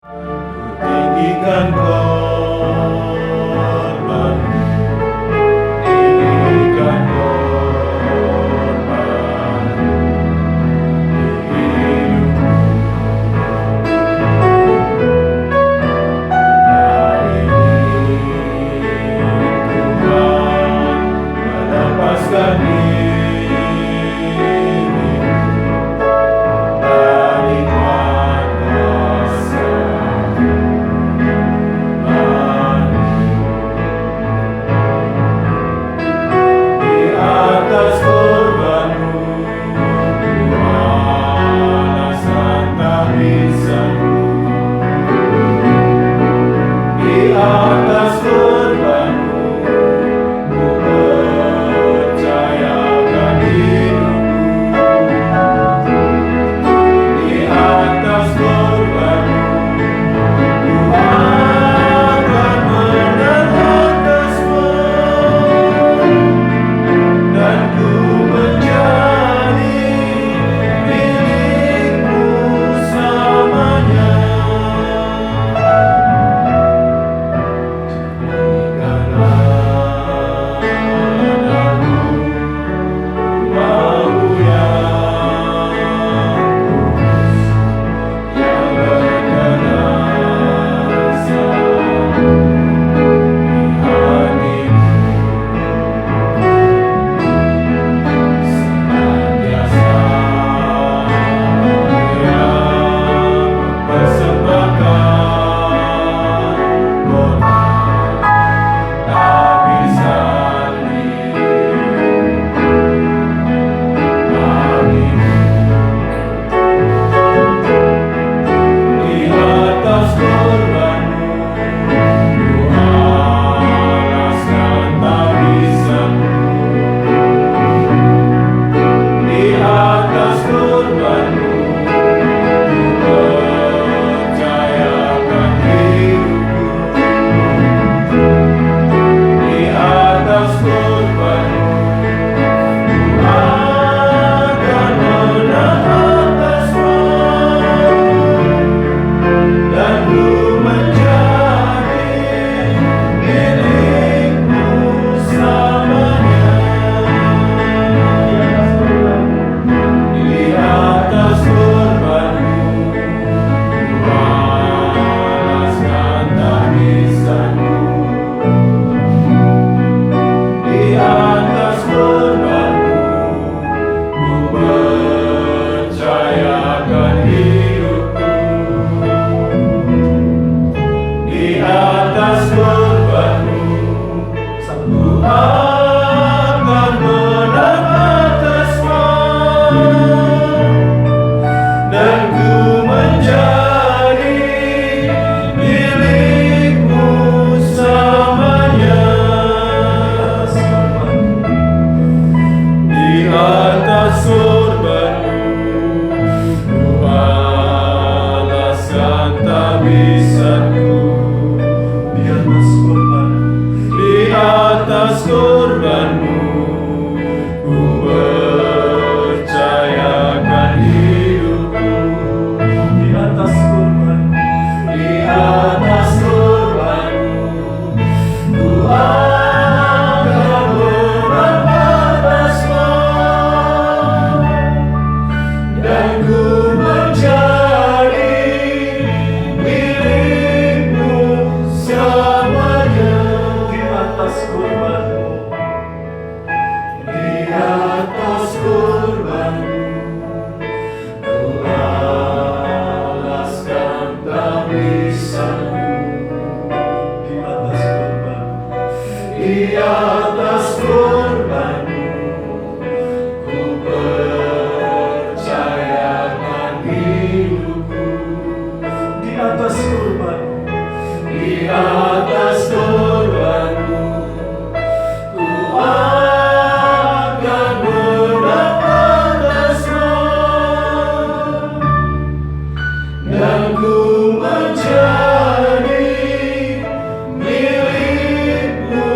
Tinggikan korban, tinggikan korban di hidupku. Hari ini Tuhan melepaskan diri dari kuasa di atas korbanmu, alasan tak bisa. Di atas korbanmu, ku percayakan hidupku. Di atas korbanmu, ku akan menerangkan semua, dan ku menjadi milikmu selamanya. Jadikanlah aku mau yang kudus, yang berkuasa di hatimu, senantiasa mempersembahkan korban tak bisa di atas korbanmu, ku alaskan tak bisa. Di atas korbanmu, ku percayakan hidupku. Di atas korbanmu, ku akan menahan semua, dan ku menjadi milikmu selamanya. Di atas korbanmu, ku alaskan tak bisa-Mu. Di atas korbanmu, ku percayakan hidupku. Di atas korbanmu, ku akan menahan semua, dan ku menjadi milikmu selamanya. Di atas korbanmu, ku alaskan tak bisa-Ku. Di atas korbanmu, di atas korbanmu, ku percayakan hidupku. Di atas korbanmu, di atas korbanmu, ku akan menahan semua, dan ku menjadi milikmu selamanya. Di atas korbanmu, di atas korbanmu, ku alaskan tak bisa-Ku. Di atas korbanmu, di atas korbanmu, ku percayakan hidupku. Di atas korbanmu, di atas korbanmu, ku akan menahan semua, dan ku menjadi milikmu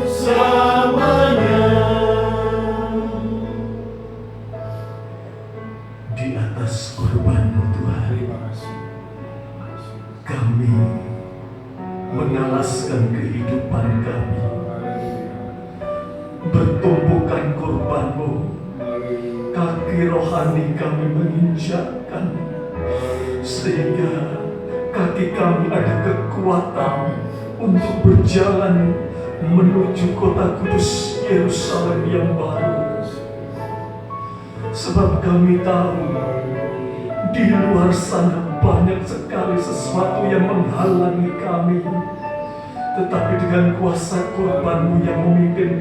selamanya. Di atas korbanmu, Tuhan, kami mengalaskan kehidupan kami, bertumbuhkan kurban-Mu, kaki rohani kami menginjakkan, sehingga kaki kami ada kekuatan untuk berjalan menuju kota kudus Yerusalem yang baru. Sebab kami tahu di luar sana banyak sekali sesuatu yang menghalangi kami, tetapi dengan kuasa kurban-Mu yang memimpin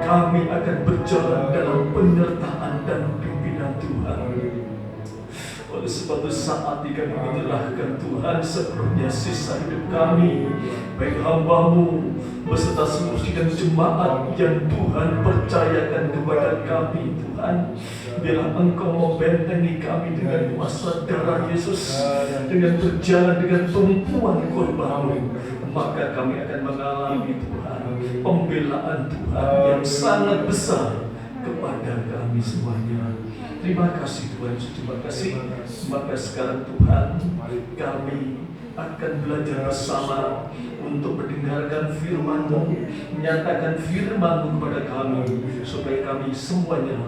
kami akan berjalan dalam penyertaan dan pimpinan Tuhan. Oleh sebab itu saat ini kami menyerahkan Tuhan sepenuhnya sisa hidup kami, baik hamba-Mu beserta seluruh sidang jemaat yang Tuhan percayakan kepada kami. Tuhan, biarlah Engkau membentengi kami dengan kuasa darah Yesus, dengan berjalan dengan tumpuan kurban-Mu, maka kami akan mengalami Tuhan pembelaan Tuhan yang sangat besar kepada kami semuanya. Terima kasih Tuhan, terima kasih. Maka sekarang Tuhan, kami akan belajar bersama untuk mendengarkan firman-Mu, menyatakan firman-Mu kepada kami, supaya kami semuanya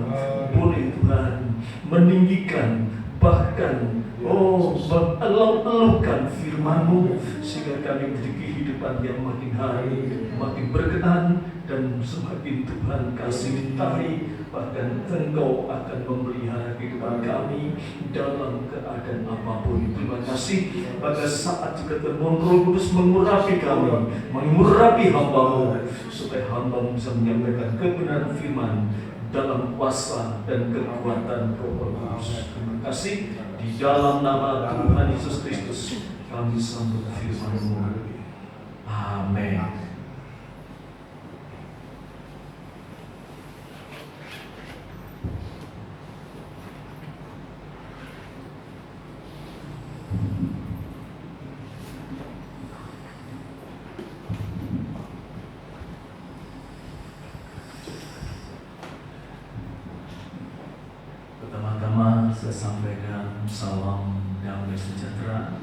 boleh Tuhan meninggikan, bahkan mengeluh-elukan firman-Mu, sehingga kami memiliki kehidupan yang makin hari makin berkenan dan semakin Tuhan kasih ditarik. Bahkan Engkau akan memelihara kehidupan kami dalam keadaan apapun. Terima kasih. Pada saat juga Roh Kudus mengurapi kami, mengurapi hamba-Mu, supaya hamba-Mu bisa menyampaikan kebenaran firman dalam kuasa dan kekuatan Roh Kudus. Terima kasih. Di dalam nama Tuhan Yesus Kristus kami sambut firman-Mu. Amin. Pertama-tama saya sampaikan salam damai sejahtera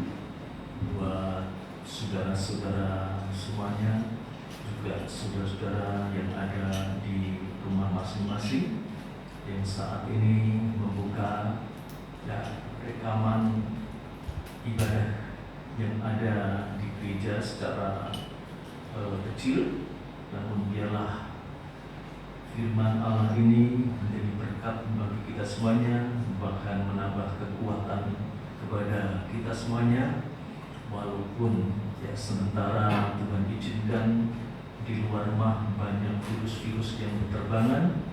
buat saudara-saudara semuanya, juga saudara-saudara yang ada di rumah masing-masing yang saat ini membuka rekaman ibadah yang ada di gereja secara kecil. Namun biarlah firman Allah ini menjadi berkat bagi kita semuanya, bahkan menambah kekuatan kepada kita semuanya. Walaupun sementara Tuhan izinkan di luar rumah banyak virus-virus yang berterbangan,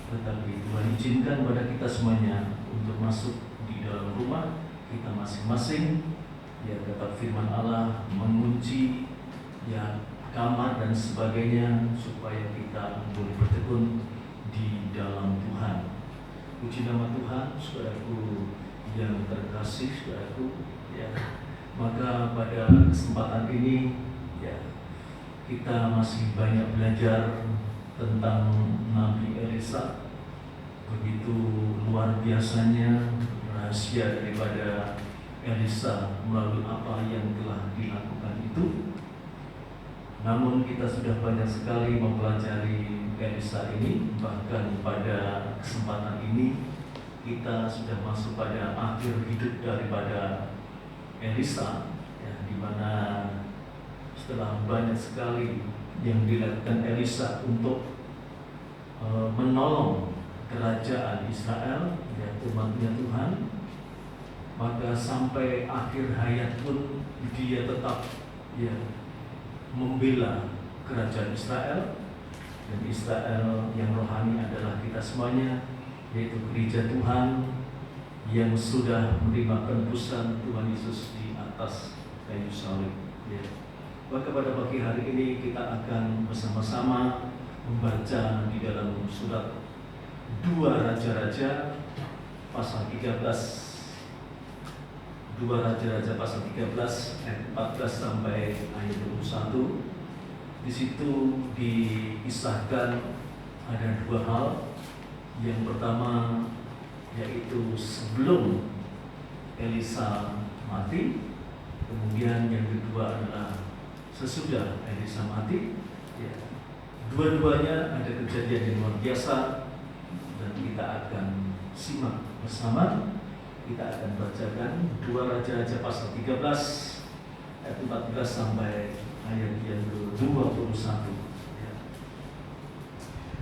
tetapi Tuhan izinkan pada kita semuanya untuk masuk di dalam rumah kita masing-masing. Dapat firman Allah mengunci kamar dan sebagainya, supaya kita boleh bertekun di dalam Tuhan. Puji nama Tuhan, saudaraku yang terkasih, saudaraku. Maka pada kesempatan ini kita masih banyak belajar tentang Nabi Elisa. Begitu luar biasanya rahasia daripada Elisa melalui apa yang telah dilakukan itu. Namun kita sudah banyak sekali mempelajari Elisa ini. Bahkan pada kesempatan ini kita sudah masuk pada akhir hidup daripada Elisa, di mana setelah banyak sekali yang dilakukan Elisa untuk menolong kerajaan Israel, umatnya Tuhan, maka sampai akhir hayat pun dia tetap membela kerajaan Israel. Dan Israel yang rohani adalah kita semuanya, yaitu gereja Tuhan yang sudah menerima penebusan Tuhan Yesus di atas kayu salib. Maka pada pagi hari ini kita akan bersama-sama membaca di dalam surat 2 Raja-Raja pasal 13. 2 Raja-Raja pasal 13 ayat 14 sampai ayat 21. Di situ dikisahkan ada dua hal. Yang pertama yaitu sebelum Elisa mati, Kemudian yang kedua adalah sesudah Elisa mati, ya, dua-duanya ada kejadian yang luar biasa dan kita akan simak bersama. Kita akan bacakan 2 Raja-Raja pasal 13 ayat 14 sampai ayat yang ke-21. Ya.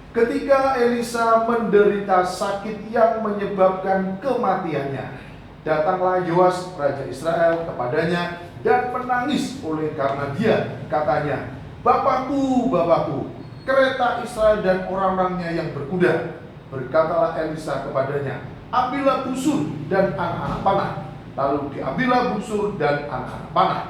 Ketika Elisa menderita sakit yang menyebabkan kematiannya, datanglah Yoas raja Israel kepadanya dan menangis oleh karena dia. Katanya, "Bapakku, Bapakku, kereta Israel dan orang-orangnya yang berkuda." Berkatalah Elisa kepadanya, "Ambillah busur dan anak-anak panah." Lalu diambillah busur dan anak-anak panah.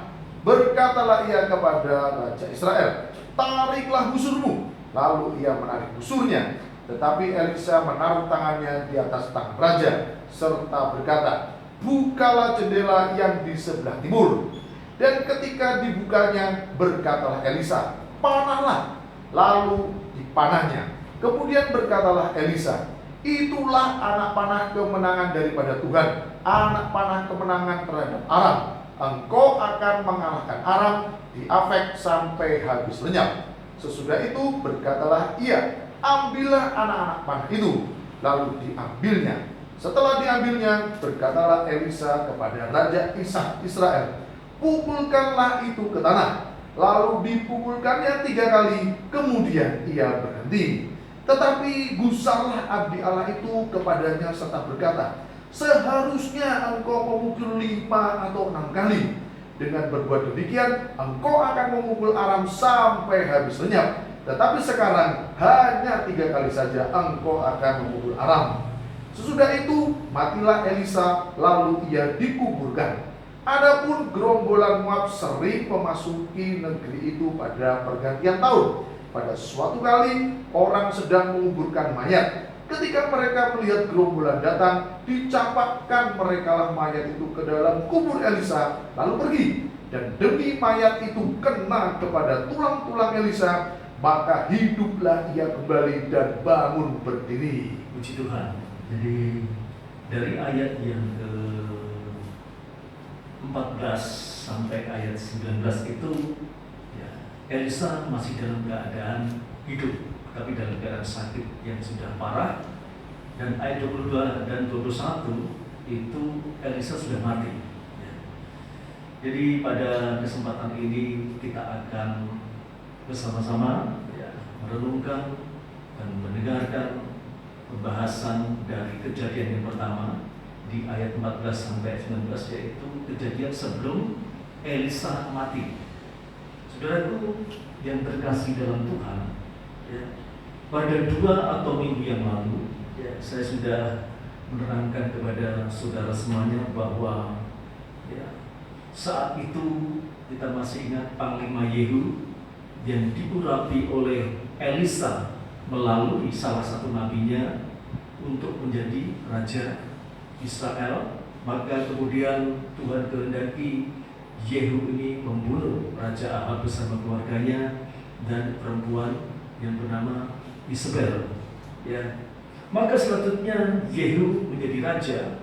Berkatalah ia kepada raja Israel, "Tariklah busurmu." Lalu ia menarik busurnya. Tetapi Elisa menaruh tangannya di atas tangan raja serta berkata, "Bukalah jendela yang di sebelah timur." Dan ketika dibukanya, berkatalah Elisa, "Panahlah." Lalu dipanahnya. Kemudian berkatalah Elisa, "Itulah anak panah kemenangan daripada Tuhan, anak panah kemenangan terhadap Aram. Engkau akan mengalahkan Aram di Afek sampai habis lenyap." Sesudah itu berkatalah ia, "Ambillah anak-anak panah itu." Lalu diambilnya. Setelah diambilnya, berkatalah Elisa kepada Raja Israel, "Pukulkanlah itu ke tanah." Lalu dipukulkannya 3 kali, kemudian ia berhenti. Tetapi gusarlah abdi Allah itu kepadanya serta berkata, "Seharusnya engkau memukul 5 atau 6 kali. Dengan berbuat demikian, engkau akan memukul Aram sampai habis lenyap. Tetapi sekarang hanya 3 kali saja engkau akan memukul Aram." Sesudah itu matilah Elisa, lalu ia dikuburkan. Adapun gerombolan Moab sering memasuki negeri itu pada pergantian tahun. Pada suatu kali orang sedang menguburkan mayat. Ketika mereka melihat gerombolan datang, dicampakkan merekalah mayat itu ke dalam kubur Elisa, lalu pergi. Dan demi mayat itu kena kepada tulang-tulang Elisa, maka hiduplah ia kembali dan bangun berdiri. Puji Tuhan. Jadi dari ayat yang ke-14 sampai ayat 19 itu, ya, Elisa masih dalam keadaan hidup, tapi dalam keadaan sakit yang sudah parah. Dan ayat 22 dan 21 itu Elisa sudah mati. Ya. Jadi pada kesempatan ini kita akan bersama-sama, ya, merenungkan dan mendengarkan pembahasan dari kejadian yang pertama di ayat 14 sampai 19, yaitu kejadian sebelum Elisa mati. Saudaraku yang terkasih dalam Tuhan, ya, pada 2 atau minggu yang lalu, ya, saya sudah menerangkan kepada saudara semuanya bahwa, ya, saat itu kita masih ingat Panglima Yehu yang diurapi oleh Elisa melalui salah satu nabinya untuk menjadi raja Israel. Maka kemudian Tuhan kehendaki Yehu ini membunuh Raja Ahab bersama keluarganya dan perempuan yang bernama Isabel. Ya. Maka selanjutnya Yehu menjadi raja.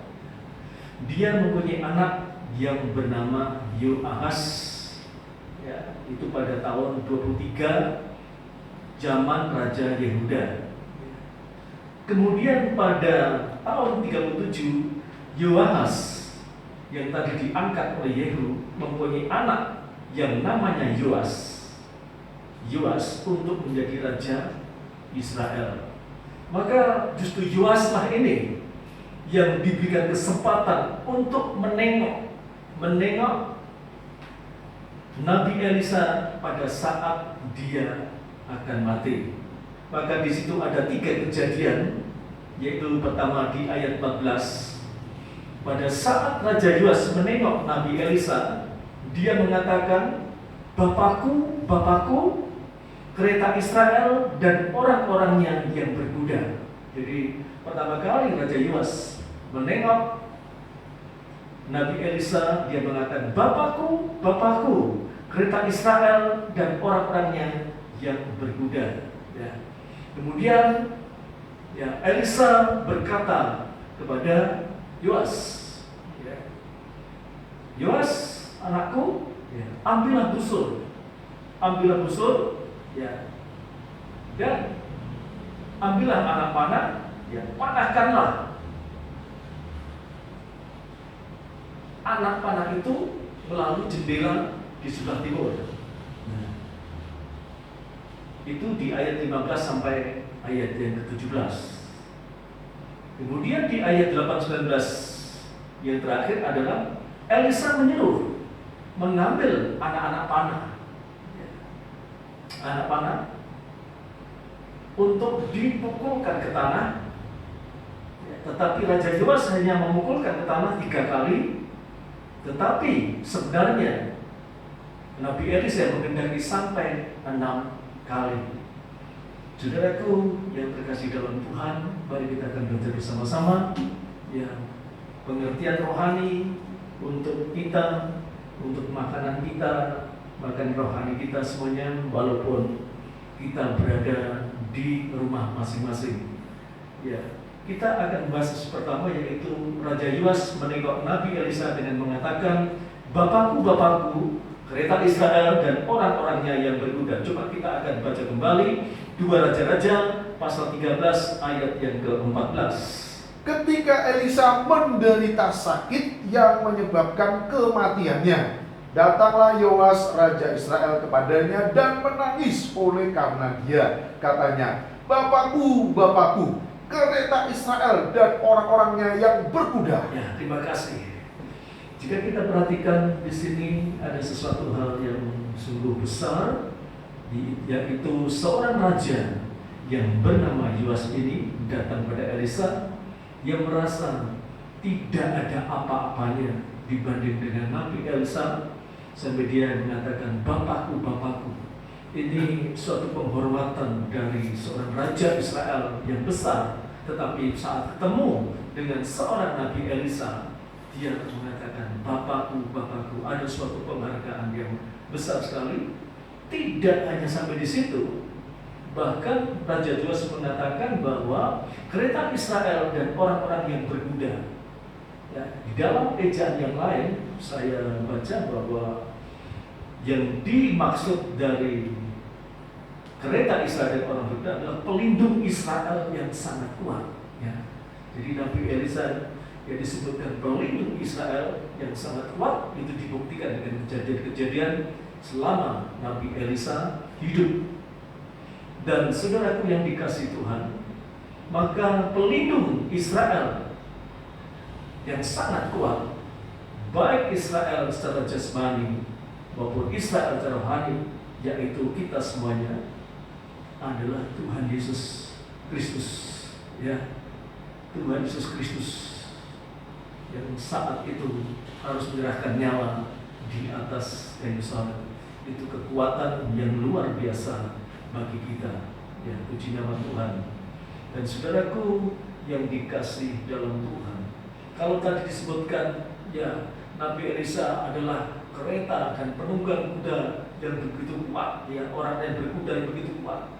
Dia mempunyai anak yang bernama Yoahas. Ya, itu pada tahun 23 zaman Raja Yehuda. Kemudian pada tahun 37, Yoahas yang tadi diangkat oleh Yehu mempunyai anak yang namanya Yoas untuk menjadi raja Israel. Maka justru Yoaslah ini yang diberikan kesempatan untuk menengok Nabi Elisa pada saat dia akan mati. Maka di situ ada 3 kejadian, yaitu pertama di ayat 14. Pada saat Raja Yoas menengok Nabi Elisa, dia mengatakan, "Bapakku, Bapakku, kereta Israel dan orang-orangnya yang berkuda." Jadi pertama kali Raja Yoas menengok Nabi Elisa, dia mengatakan, "Bapakku, Bapakku, kereta Israel dan orang-orangnya yang berkuda." Ya. Kemudian, ya, Elisa berkata kepada Yoas, ya, "Yoas, anakku, ya, ambillah busur, ya, dan ambillah anak panah, ya, panahkanlah. Anak panah itu melalui jendela di sebelah timur. Nah, itu di ayat 15 sampai ayat yang ke-17. Kemudian di ayat 8-19 yang terakhir adalah Elisa menyuruh mengambil anak-anak panah, anak panah untuk dipukulkan ke tanah. Tetapi Raja Yoas hanya memukulkan ke tanah 3 kali. Tetapi sebenarnya Nabi Elisa mengendaki sampai 6 kali. Saudaraku yang terkasih dalam Tuhan, mari kita akan belajar bersama-sama ya, pengertian rohani untuk kita, untuk makanan kita, makan rohani kita semuanya, walaupun kita berada di rumah masing-masing. Ya, kita akan bahas pertama, yaitu Raja Yoas menengok Nabi Elisa dengan mengatakan, "Bapakku, Bapakku, kereta Israel dan orang-orangnya yang berkuda." Coba kita akan baca kembali 2 Raja-Raja pasal 13 ayat yang ke-14. Ketika Elisa menderita sakit yang menyebabkan kematiannya, datanglah Yoas Raja Israel kepadanya dan menangis oleh karena dia. Katanya, "Bapakku, Bapakku, kereta Israel dan orang-orangnya yang berkuda." Ya, terima kasih. Jika kita perhatikan di sini ada sesuatu hal yang sungguh besar, yaitu seorang raja yang bernama Yoas ini datang pada Elisa yang merasa tidak ada apa-apanya dibanding dengan Nabi Elisa, sampai dia mengatakan, "Bapakku, Bapakku." Ini suatu penghormatan dari seorang raja Israel yang besar. Tetapi saat ketemu dengan seorang Nabi Elisa, dia mengatakan, "Bapakku, Bapakku." Ada suatu penghargaan yang besar sekali. Tidak hanya sampai di situ, bahkan Raja Yoas mengatakan bahwa kereta Israel dan orang-orang yang berkuda. Ya, di dalam ejaan yang lain saya baca bahwa yang dimaksud dari kereta Israel dan orang berkuda adalah pelindung Israel yang sangat kuat. Ya. Jadi Nabi Elisa yang disebutkan pelindung Israel yang sangat kuat, itu dibuktikan dengan kejadian-kejadian selama Nabi Elisa hidup. Dan saudaraku yang dikasihi Tuhan, maka pelindung Israel yang sangat kuat, baik Israel secara jasmani maupun Israel secara rohani, yaitu kita semuanya, adalah Tuhan Yesus Kristus. Ya, Tuhan Yesus Kristus yang saat itu harus menyerahkan nyawa di atas kayu salib. Itu kekuatan yang luar biasa bagi kita. Ya, puji nama Tuhan. Dan saudaraku yang dikasih dalam Tuhan, kalau tadi disebutkan ya Nabi Elisa adalah kereta dan penunggang kuda yang begitu kuat, ya, orang yang berkuda yang begitu kuat,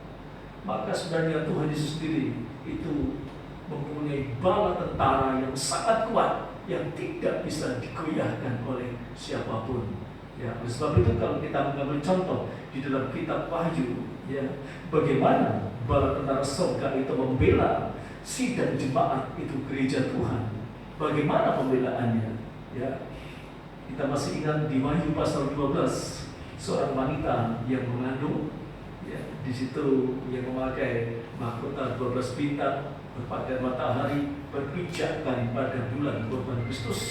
maka sebenarnya Tuhan Yesus sendiri itu mempunyai bala tentara yang sangat kuat yang tidak bisa digoyahkan oleh siapapun. Ya, oleh sebab itu kalau kita mengambil contoh di dalam kitab Wahyu, ya, bagaimana bala tentara surga itu membela sidang jemaat itu gereja Tuhan. Bagaimana pembelaannya? Ya, kita masih ingat di Wahyu pasal 12, seorang wanita yang mengandung, ya, di situ yang memakai mahkota 12 bintang, berpakaian matahari, berpijakkan pada bulan korban Kristus.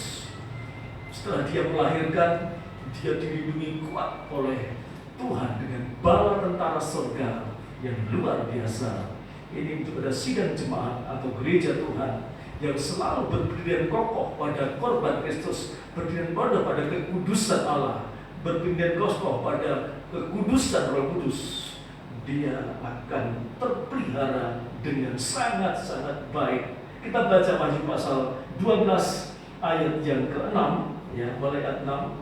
Setelah dia melahirkan, dia dilindungi kuat oleh Tuhan dengan bala tentara surga yang luar biasa. Ini untuk ada sidang jemaat atau gereja Tuhan yang selalu berdiri kokoh pada korban Kristus, berdiri kokoh pada kekudusan Allah, berdiri kokoh pada kekudusan Roh Kudus. Dia akan terpelihara dengan sangat-sangat baik. Kita baca Wahyu pasal 12 ayat yang ke-6, ya, mulai ayat 6.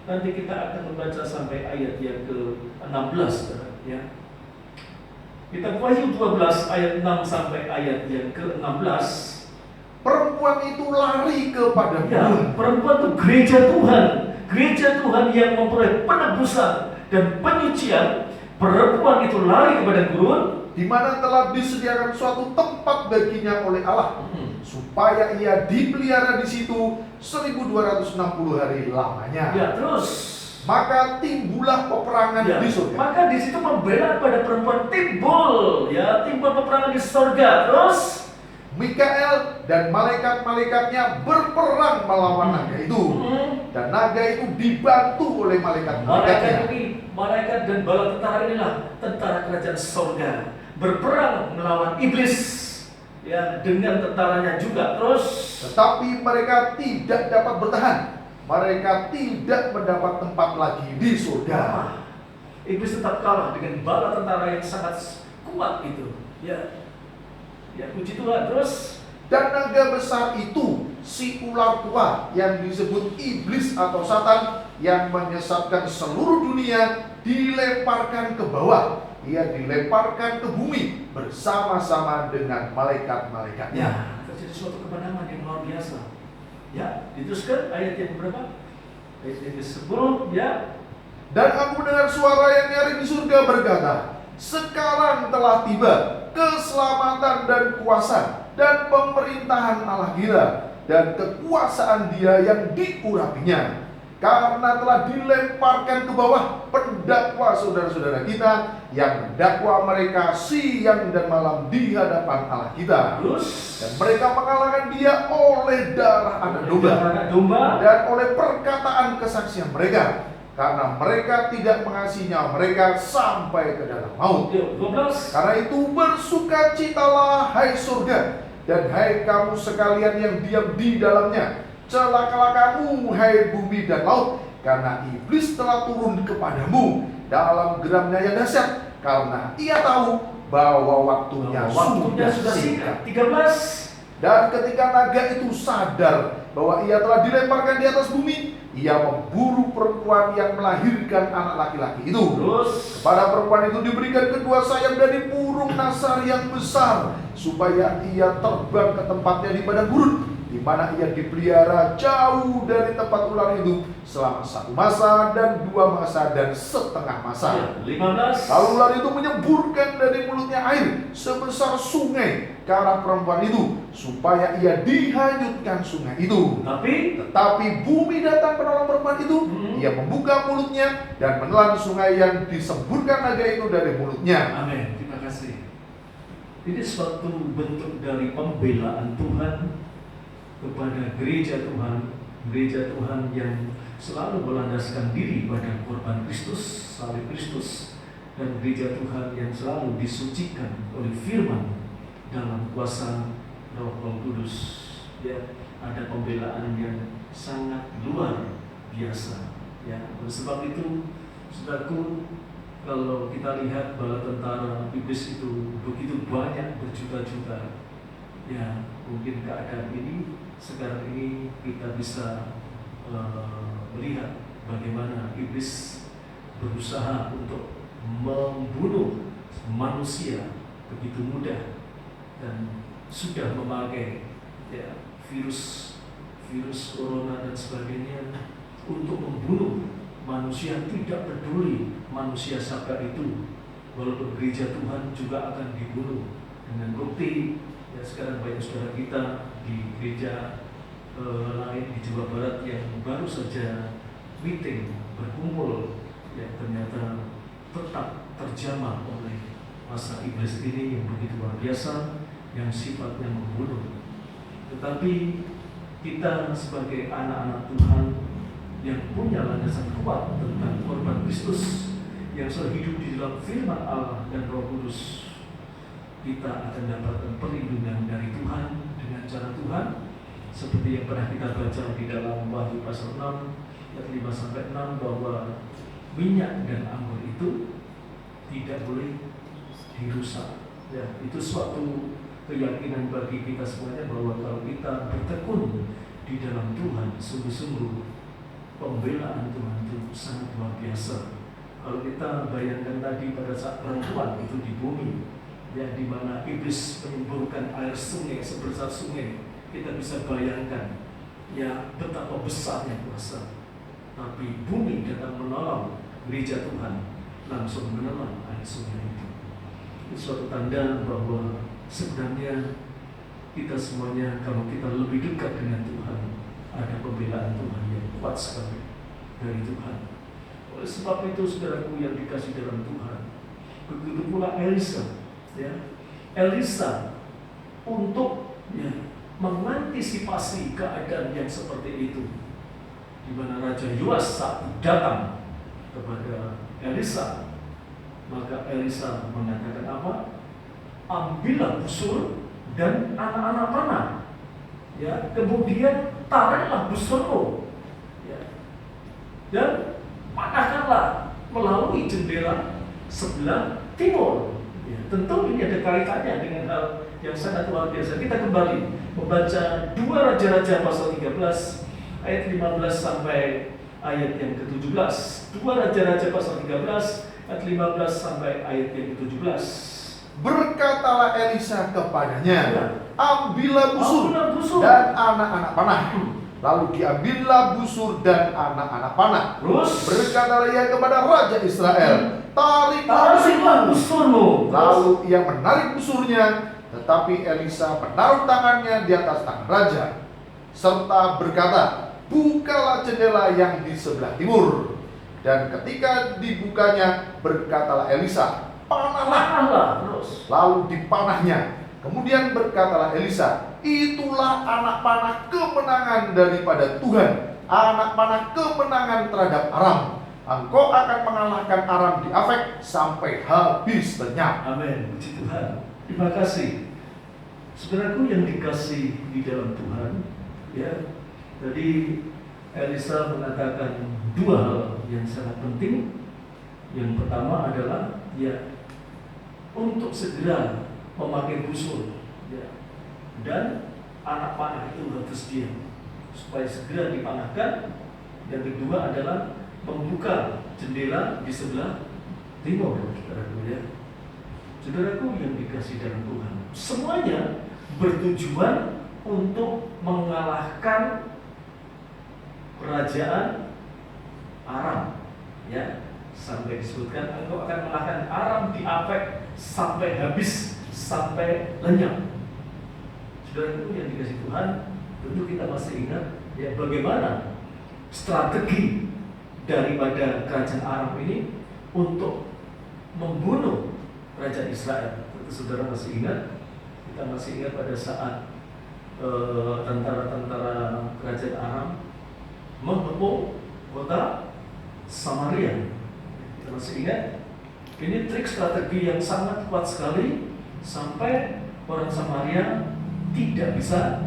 Nanti kita akan membaca sampai ayat yang ke-16, ya. Kita Wahyu 12 ayat 6 sampai ayat yang ke-16. Perempuan itu lari kepada Ya, gunung. perempuan itu gereja Tuhan gereja Tuhan yang memperoleh penebusan dan penyucian, perempuan itu lari kepada gurun, di mana telah disediakan suatu tempat baginya oleh Allah, supaya ia dipelihara di situ 1260 hari lamanya. Ya, terus Maka timbullah peperangan ya, di surga. maka di situ pembelaan pada perempuan timbul, ya, timbul peperangan di surga. Terus Mikael dan malaikat-malaikatnya berperang melawan naga itu, dan naga itu dibantu oleh malaikat malaikat-malaikatnya. ini, malaikat dan bala tentara inilah tentara kerajaan surga berperang melawan iblis, ya, dengan tentaranya juga. Terus Tetapi mereka tidak dapat bertahan. Mereka tidak mendapat tempat lagi di surga. iblis tetap kalah dengan bala tentara yang sangat kuat itu. Ya, ya, puji Tuhan. Terus Dan naga besar itu, si ular tua yang disebut iblis atau Satan, yang menyesatkan seluruh dunia, dilemparkan ke bawah. Ia dilemparkan ke bumi bersama-sama dengan malaikat-malaikatnya. ya, terjadi suatu kemenangan yang luar biasa. Ya, diteruskan ayat yang berapa? Ayat yang ke-10, ya. Dan aku mendengar suara yang nyaring di surga berkata, sekarang telah tiba keselamatan dan kuasa dan pemerintahan Allah gila dan kekuasaan Dia yang diurapinya, karena telah dilemparkan ke bawah pendakwa saudara-saudara kita yang mendakwa mereka siang dan malam di hadapan Allah kita. Terus Dan mereka mengalahkan Dia oleh darah anak domba dan oleh perkataan kesaksian mereka, karena mereka tidak mengasihi nyawa mereka sampai ke dalam maut. 12. Karena itu bersukacitalah hai surga, dan hai kamu sekalian yang diam di dalamnya. Celakalah kamu hai bumi dan laut, karena iblis telah turun kepadamu dalam geramnya yang dahsyat, karena ia tahu bahwa waktunya sudah singkat. 13. Dan ketika naga itu sadar bahwa ia telah dilemparkan di atas bumi, ia memburu perempuan yang melahirkan anak laki-laki itu. Terus Kepada perempuan itu diberikan kedua sayap dari burung nasar yang besar, supaya ia terbang ke tempatnya di padang gurun, di mana ia dipelihara jauh dari tempat ular itu selama 1 masa dan 2 masa dan setengah masa. ya, 15. Lalu ular itu menyemburkan dari mulutnya air sebesar sungai ke arah perempuan itu, supaya ia dihanyutkan sungai itu. Tetapi bumi datang menolong perempuan itu. Ia membuka mulutnya dan menelan sungai yang disemburkan naga itu dari mulutnya. Amin. Terima kasih. Ini suatu bentuk dari pembelaan Tuhan kepada gereja Tuhan yang selalu berlandaskan diri pada korban Kristus, salib Kristus, dan gereja Tuhan yang selalu disucikan oleh firman dalam kuasa Roh Kudus. Ya, ada pembelaan yang sangat luar biasa. Ya, oleh sebab itu, saudaraku, kalau kita lihat bala tentara iblis itu begitu banyak, berjuta-juta, ya, mungkin keadaan ini sekarang ini kita bisa melihat bagaimana iblis berusaha untuk membunuh manusia begitu mudah, dan sudah memakai, ya, virus corona dan sebagainya untuk membunuh manusia. Tidak peduli manusia siapa itu, walaupun gereja Tuhan juga akan dibunuh dengan bukti. Ya, sekarang banyak saudara kita di gereja lain di Jawa Barat yang baru saja meeting, berkumpul, ya, ternyata tetap terjamah oleh masa iblis ini yang begitu luar biasa, yang sifatnya membunuh. Tetapi kita sebagai anak-anak Tuhan yang punya landasan kuat tentang korban Kristus, yang selalu hidup di dalam firman Allah dan Roh Kudus, kita akan dapatkan perlindungan dari Tuhan dengan cara Tuhan, seperti yang pernah kita baca di dalam Wahyu pasal 6 ayat 5-6, bahwa minyak dan anggur itu tidak boleh dirusak. Ya, itu suatu keyakinan bagi kita semuanya bahwa kalau kita bertekun di dalam Tuhan, sungguh-sungguh pembelaan Tuhan itu sangat luar biasa. Kalau kita bayangkan tadi pada saat perempuan itu di bumi, ya, di mana iblis menyemburkan air sungai sebesar sungai, kita bisa bayangkan, ya, betapa besarnya kuasa. tapi bumi datang menolong gereja Tuhan, langsung menelan air sungai itu. Itu suatu tanda bahwa sebenarnya kita semuanya, kalau kita lebih dekat dengan Tuhan, ada pembelaan Tuhan yang kuat sekali dari Tuhan. Oleh sebab itu, saudaraku yang dikasih dalam Tuhan, begitu pula Elisa, ya, Elisa untuk mengantisipasi keadaan yang seperti itu, di mana Raja Yoas saat datang kepada Elisa, maka Elisa mengatakan apa? Ambillah busur dan anak-anak panah, ya, kemudian tariklah busurmu, ya, dan panahkanlah melalui jendela sebelah timur. Ya, tentu ini ada kaitannya dengan hal yang sangat luar biasa. Kita kembali membaca 2 Raja-Raja pasal 13 ayat 15 sampai ayat yang ke-17. 2 Raja-Raja pasal 13 ayat 15 sampai ayat yang ke-17. Berkatalah Elisa kepadanya, Ya. ambillah busur dan anak-anak panah. Lalu diambillah busur dan anak-anak panah. Terus Berkatalah ia kepada Raja Israel, tariklah busurmu. Lalu ia menarik busurnya, tetapi Elisa menaruh tangannya di atas tangan raja, serta berkata, bukalah jendela yang di sebelah timur. Dan ketika dibukanya, berkatalah Elisa, panahlah. Terus Lalu dipanahnya. Kemudian berkatalah Elisa, itulah anak panah kemenangan daripada Tuhan, anak panah kemenangan terhadap Aram. Engkau akan mengalahkan Aram di Afek sampai habis lenyap. amin, puji Tuhan. Terima kasih. Saudaraku yang dikasih di dalam Tuhan, ya. Tadi Elisa mengatakan 2 hal yang sangat penting. Yang pertama adalah untuk segera memakai busur, ya, dan anak panah itu harus diam supaya segera dipanahkan. Yang kedua adalah membuka jendela di sebelah timur, saudaraku, ya. Saudaraku yang dikasih dalam Tuhan, semuanya bertujuan untuk mengalahkan kerajaan Aram, ya. Sampai disebutkan engkau akan mengalahkan Aram di Afek sampai habis, sampai lenyap. Saudaraku yang dikasih Tuhan, tentu kita masih ingat, ya, bagaimana strategi daripada kerajaan Aram ini untuk membunuh Raja Israel. Tentu saudara masih ingat, kita masih ingat pada saat tentara-tentara kerajaan Aram mengepung kota Samaria. Kita masih ingat, ini trik strategi yang sangat kuat sekali sampai orang Samaria tidak bisa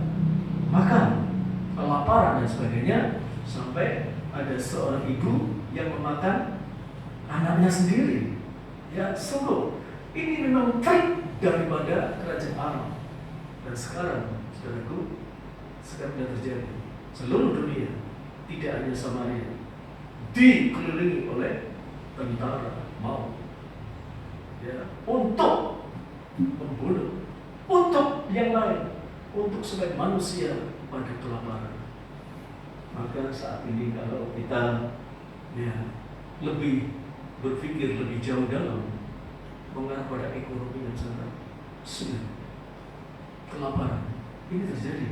makan, kelaparan dan sebagainya, sampai ada seorang ibu yang memakan anaknya sendiri. Ya, sungguh ini memang trik daripada kerajaan Aram. Dan sekarang, saudaraku, sekarang sudah terjadi seluruh dunia, tidak hanya Samaria, dikelilingi oleh tentara maut, ya, untuk membunuh, untuk yang lain, untuk supaya manusia pada kelaparan. Maka saat ini kalau kita, ya, lebih berpikir lebih jauh dalam, mengarah pada ekonomi yang sangat sulit, kelaparan ini terjadi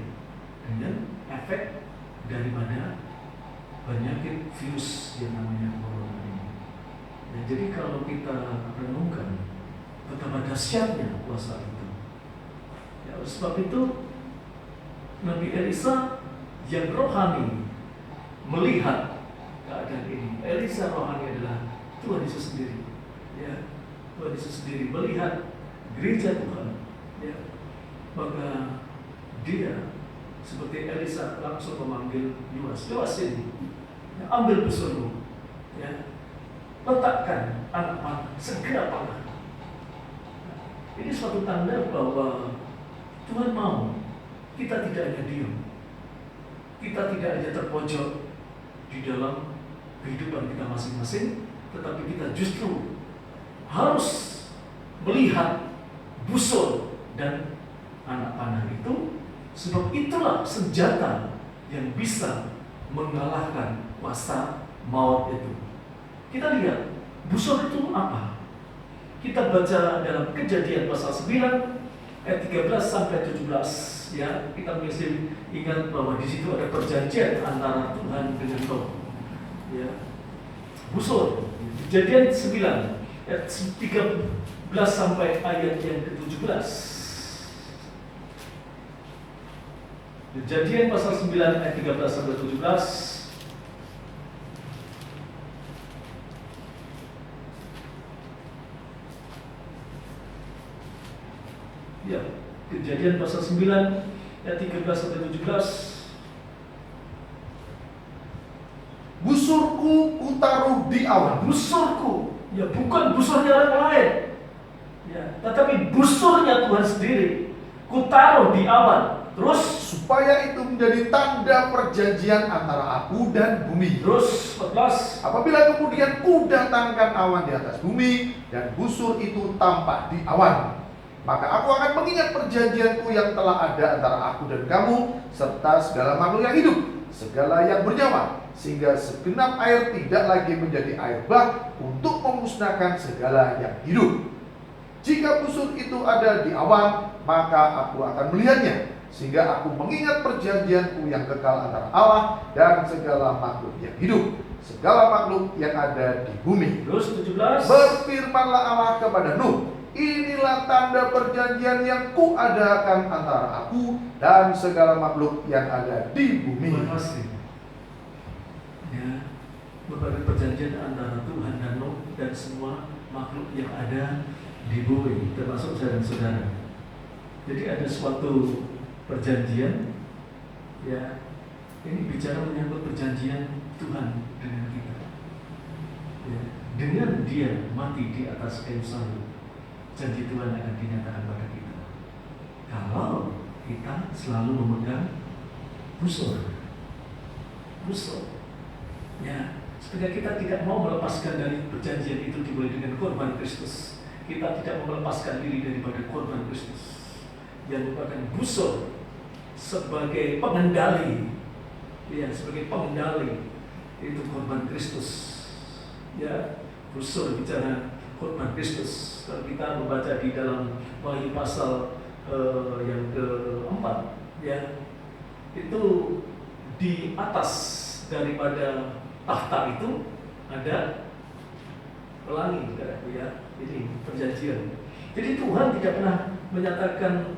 dengan efek daripada penyakit virus yang namanya corona ini. Nah, jadi kalau kita renungkan betapa dahsyatnya kuasa itu, ya, oleh sebab itu Nabi Elisa yang rohani melihat keadaan ini. Elisa rohani adalah Tuhan Yesus sendiri, ya, Tuhan Yesus sendiri melihat gereja Tuhan, ya, maka dia seperti Elisa langsung memanggil Yoas ini, ya, ambil busurmu, ya, letakkan anak panah, segera panah. Ini suatu tanda bahwa Tuhan mau kita tidak hanya diam, kita tidak hanya terpojok di dalam kehidupan kita masing-masing, tetapi kita justru harus melihat busur dan anak panah itu, sebab itulah senjata yang bisa mengalahkan kuasa maut itu. Kita lihat busur itu apa? Kita baca dalam Kejadian pasal 9 ayat 13 sampai 17 ya. Kita mesti ingat bahwa di situ ada perjanjian antara Tuhan dengan Lot. Ya. Busur. Kejadian 9 ayat 13 sampai ayat yang ke-17. Kejadian pasal 9 ayat 13 sampai 17. Ya, Kejadian pasal 9 ayat 13 sampai 17. Busurku kutaruh di awan. Busurku, ya bukan busurnya orang lain. Ya, tetapi busurnya Tuhan sendiri. Kutaruh di awan. Terus Supaya itu menjadi tanda perjanjian antara aku dan bumi. Terus 14. Apabila kemudian ku datangkan awan di atas bumi dan busur itu tampak di awan, maka aku akan mengingat perjanjianku yang telah ada antara aku dan kamu serta segala makhluk yang hidup, segala yang bernyawa, sehingga segenap air tidak lagi menjadi air bah untuk memusnahkan segala yang hidup. Jika busur itu ada di awan, maka aku akan melihatnya, sehingga aku mengingat perjanjianku yang kekal antara Allah dan segala makhluk yang hidup, segala makhluk yang ada di bumi. Terus 17. Berfirmanlah Allah kepada Nuh, inilah tanda perjanjian yang kuadakan antara aku dan segala makhluk yang ada di bumi. Terima kasih. Ya, berbagai perjanjian antara Tuhan dan Nuh dan semua makhluk yang ada di bumi, termasuk saya dan saudara. Jadi ada suatu perjanjian, ya, ini bicara menyangkut perjanjian Tuhan dengan kita. Ya, dengan Dia mati di atas kayu salib, janji Tuhan akan dinyatakan pada kita. Kalau kita selalu memegang busur, ya, supaya kita tidak mau melepaskan dari perjanjian itu dimulai dengan korban Kristus. Kita tidak mau melepaskan diri daripada korban Kristus yang merupakan busur sebagai pengendali, ya, sebagai pengendali itu korban Kristus. Ya, busur bicara korban Kristus. Kalau kita membaca di dalam Wahyu pasal yang keempat, ya, itu di atas daripada tahta itu ada pelangi, ya, ini perjanjian. Jadi Tuhan tidak pernah menyatakan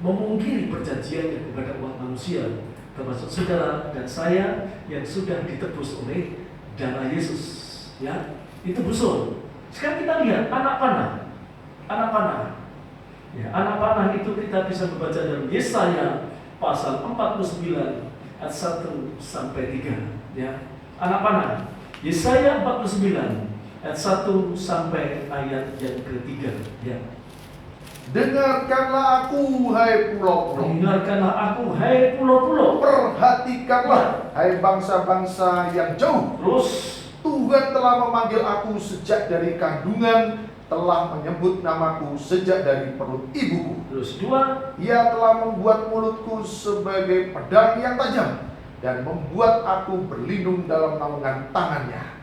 memungkiri perjanjiannya kepada umat manusia, termasuk saudara dan saya yang sudah ditebus oleh darah Yesus. Ya, itu busur. Sekarang kita lihat anak panah. Ya, anak panah itu kita bisa membaca dalam Yesaya pasal 49 ayat 1 sampai 3. Ya, anak panah. Yesaya 49 ayat 1 sampai ayat yang ketiga. Ya. Dengarkanlah aku, hai pulau-pulau. Dengarkanlah aku, hai pulau-pulau. Perhatikanlah, hai bangsa-bangsa yang jauh. Terus Tuhan telah memanggil aku sejak dari kandungan, telah menyebut namaku sejak dari perut ibuku. Terus 2. Ia telah membuat mulutku sebagai pedang yang tajam dan membuat aku berlindung dalam naungan tangannya.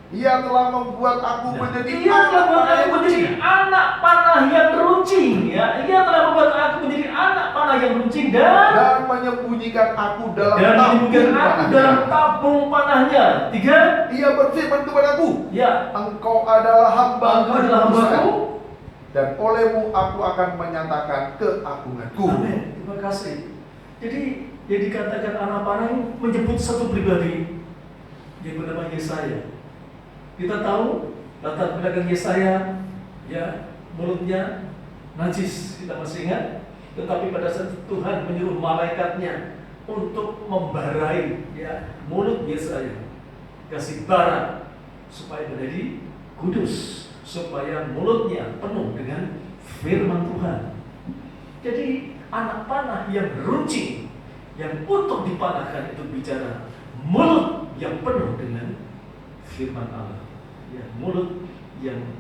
Ia telah membuat aku menjadi anak panah yang runcing, ya. Ia telah membuat aku menjadi anak panah yang runcing dan menyembunyikan aku dalam tabung panahnya. 3. Ia berfirman kepadaku, ya, engkau adalah hambaku, dan olehmu aku akan menyatakan keagunganku. Amin. Terima kasih. Jadi yang dikatakan anak panah menyebut satu pribadi yang bernama Yesaya. Kita tahu latar belakang Yesaya, ya, mulutnya najis, kita masih ingat. Tetapi pada saat Tuhan menyuruh malaikatnya untuk membarai, ya, mulut Yesaya, kasih bara supaya menjadi kudus, supaya mulutnya penuh dengan firman Tuhan. Jadi anak panah yang runcing, yang untuk dipanahkan itu bicara mulut yang penuh dengan firman Allah. Ya, mulut yang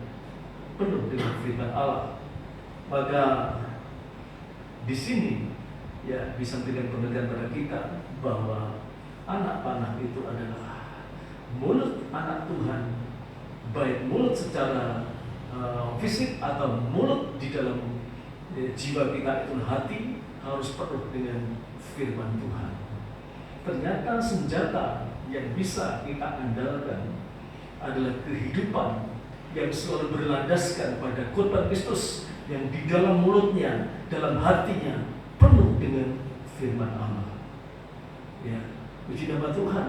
penuh dengan firman Allah. Maka di sini, ya, disampaikan pengertian pada kita bahwa anak panah itu adalah mulut anak Tuhan, baik mulut secara fisik atau mulut di dalam jiwa kita itu hati, harus penuh dengan firman Tuhan. Ternyata senjata yang bisa kita andalkan adalah kehidupan yang selalu berlandaskan pada khotbah Kristus, yang di dalam mulutnya, dalam hatinya penuh dengan firman Allah. Ya, puji nama Tuhan.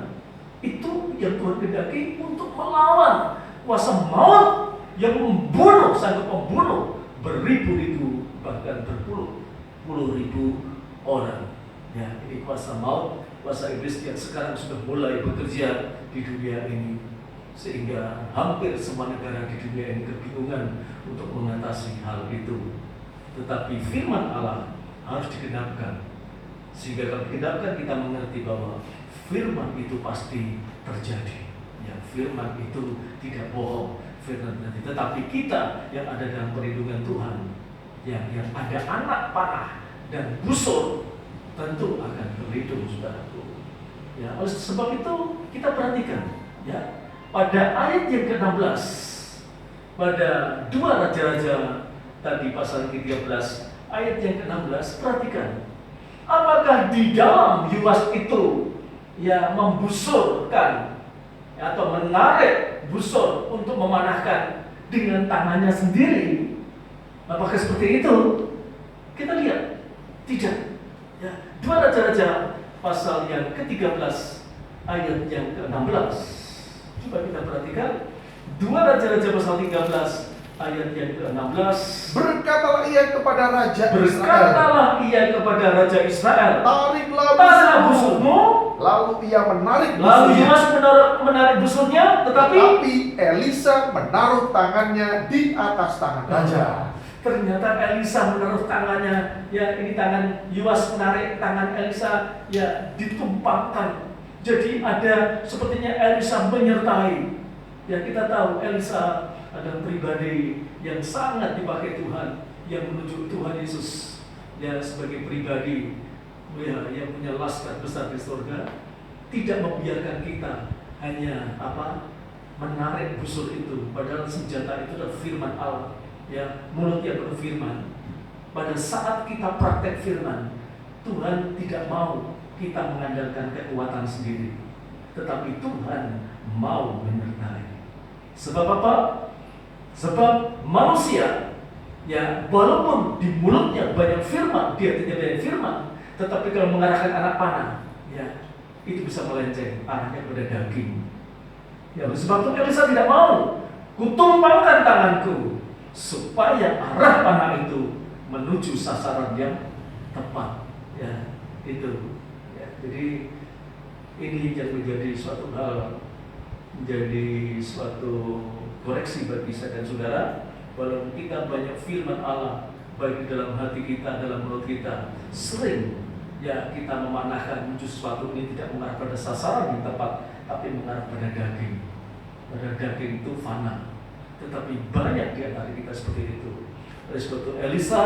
Itu yang Tuhan kehendaki untuk melawan kuasa maut yang membunuh, sanggup membunuh beribu-ribu, bahkan berpuluh-puluh ribu orang. Ya, ini kuasa maut, kuasa iblis yang sekarang sudah mulai bekerja di dunia ini, sehingga hampir semua negara di dunia ini kebingungan untuk mengatasi hal itu. Tetapi firman Allah harus digenapkan, sehingga kalau digenapkan kita mengerti bahwa firman itu pasti terjadi. Ya, firman itu tidak bohong, firman nanti. Tetapi kita yang ada dalam perlindungan Tuhan, yang ada anak panah dan busur, tentu akan berlindung, saudaraku. Ya, oleh sebab itu kita perhatikan, ya, pada ayat yang ke-16, pada 2 Raja-Raja tadi pasal ke-13, ayat yang ke-16, perhatikan. Apakah di dalam Yoas itu ya membusurkan atau menarik busur untuk memanahkan dengan tangannya sendiri? Apakah seperti itu? Kita lihat, tidak. Ya, 2 Raja-Raja pasal yang ke-13 ayat yang ke-16. Coba kita perhatikan 2 Raja-Raja pasal 13 ayat yang ke-16. Berkatalah ia kepada Raja Israel. Berkatalah ia kepada Raja Israel, Tariklah busurmu. Lalu ia menarik Lalu busurnya. Yoas menarik busurnya, tetapi Elisa menaruh tangannya di atas tangan raja. Ternyata Elisa menaruh tangannya, ya ini tangan Yoas menarik tangan Elisa, ya ditumpangkan. Jadi ada sepertinya Elisa menyertai. Ya kita tahu Elisa adalah pribadi yang sangat dipakai Tuhan, yang menuju Tuhan Yesus, ya sebagai pribadi ya, yang punya laskar besar di surga, tidak membiarkan kita hanya menarik busur itu, padahal senjata itu adalah firman Allah. Ya, mulut yang penuh firman. Pada saat kita praktek firman, Tuhan tidak mau kita mengandalkan kekuatan sendiri, tetapi Tuhan mau menyertai. Sebab apa? Sebab manusia, ya walaupun di mulutnya banyak firman, dia tidak banyak firman, tetapi kalau mengarahkan anak panah, ya itu bisa melenceng arahnya pada daging. Ya, sebab itu Elisa tidak mau. Kutumpangkan tanganku supaya arah panah itu menuju sasaran yang tepat. Ya, itu. Ya, jadi ini yang menjadi suatu hal, menjadi suatu koreksi bagi saya dan saudara. Walaupun kita banyak firman Allah baik di dalam hati kita, dalam mulut kita, sering ya kita memanahkan menuju sesuatu ini tidak mengarah pada sasaran yang tepat, tapi mengarah pada daging. Pada daging itu fana. Tetapi banyak di antara kita seperti itu. Oleh sebab itu Elisa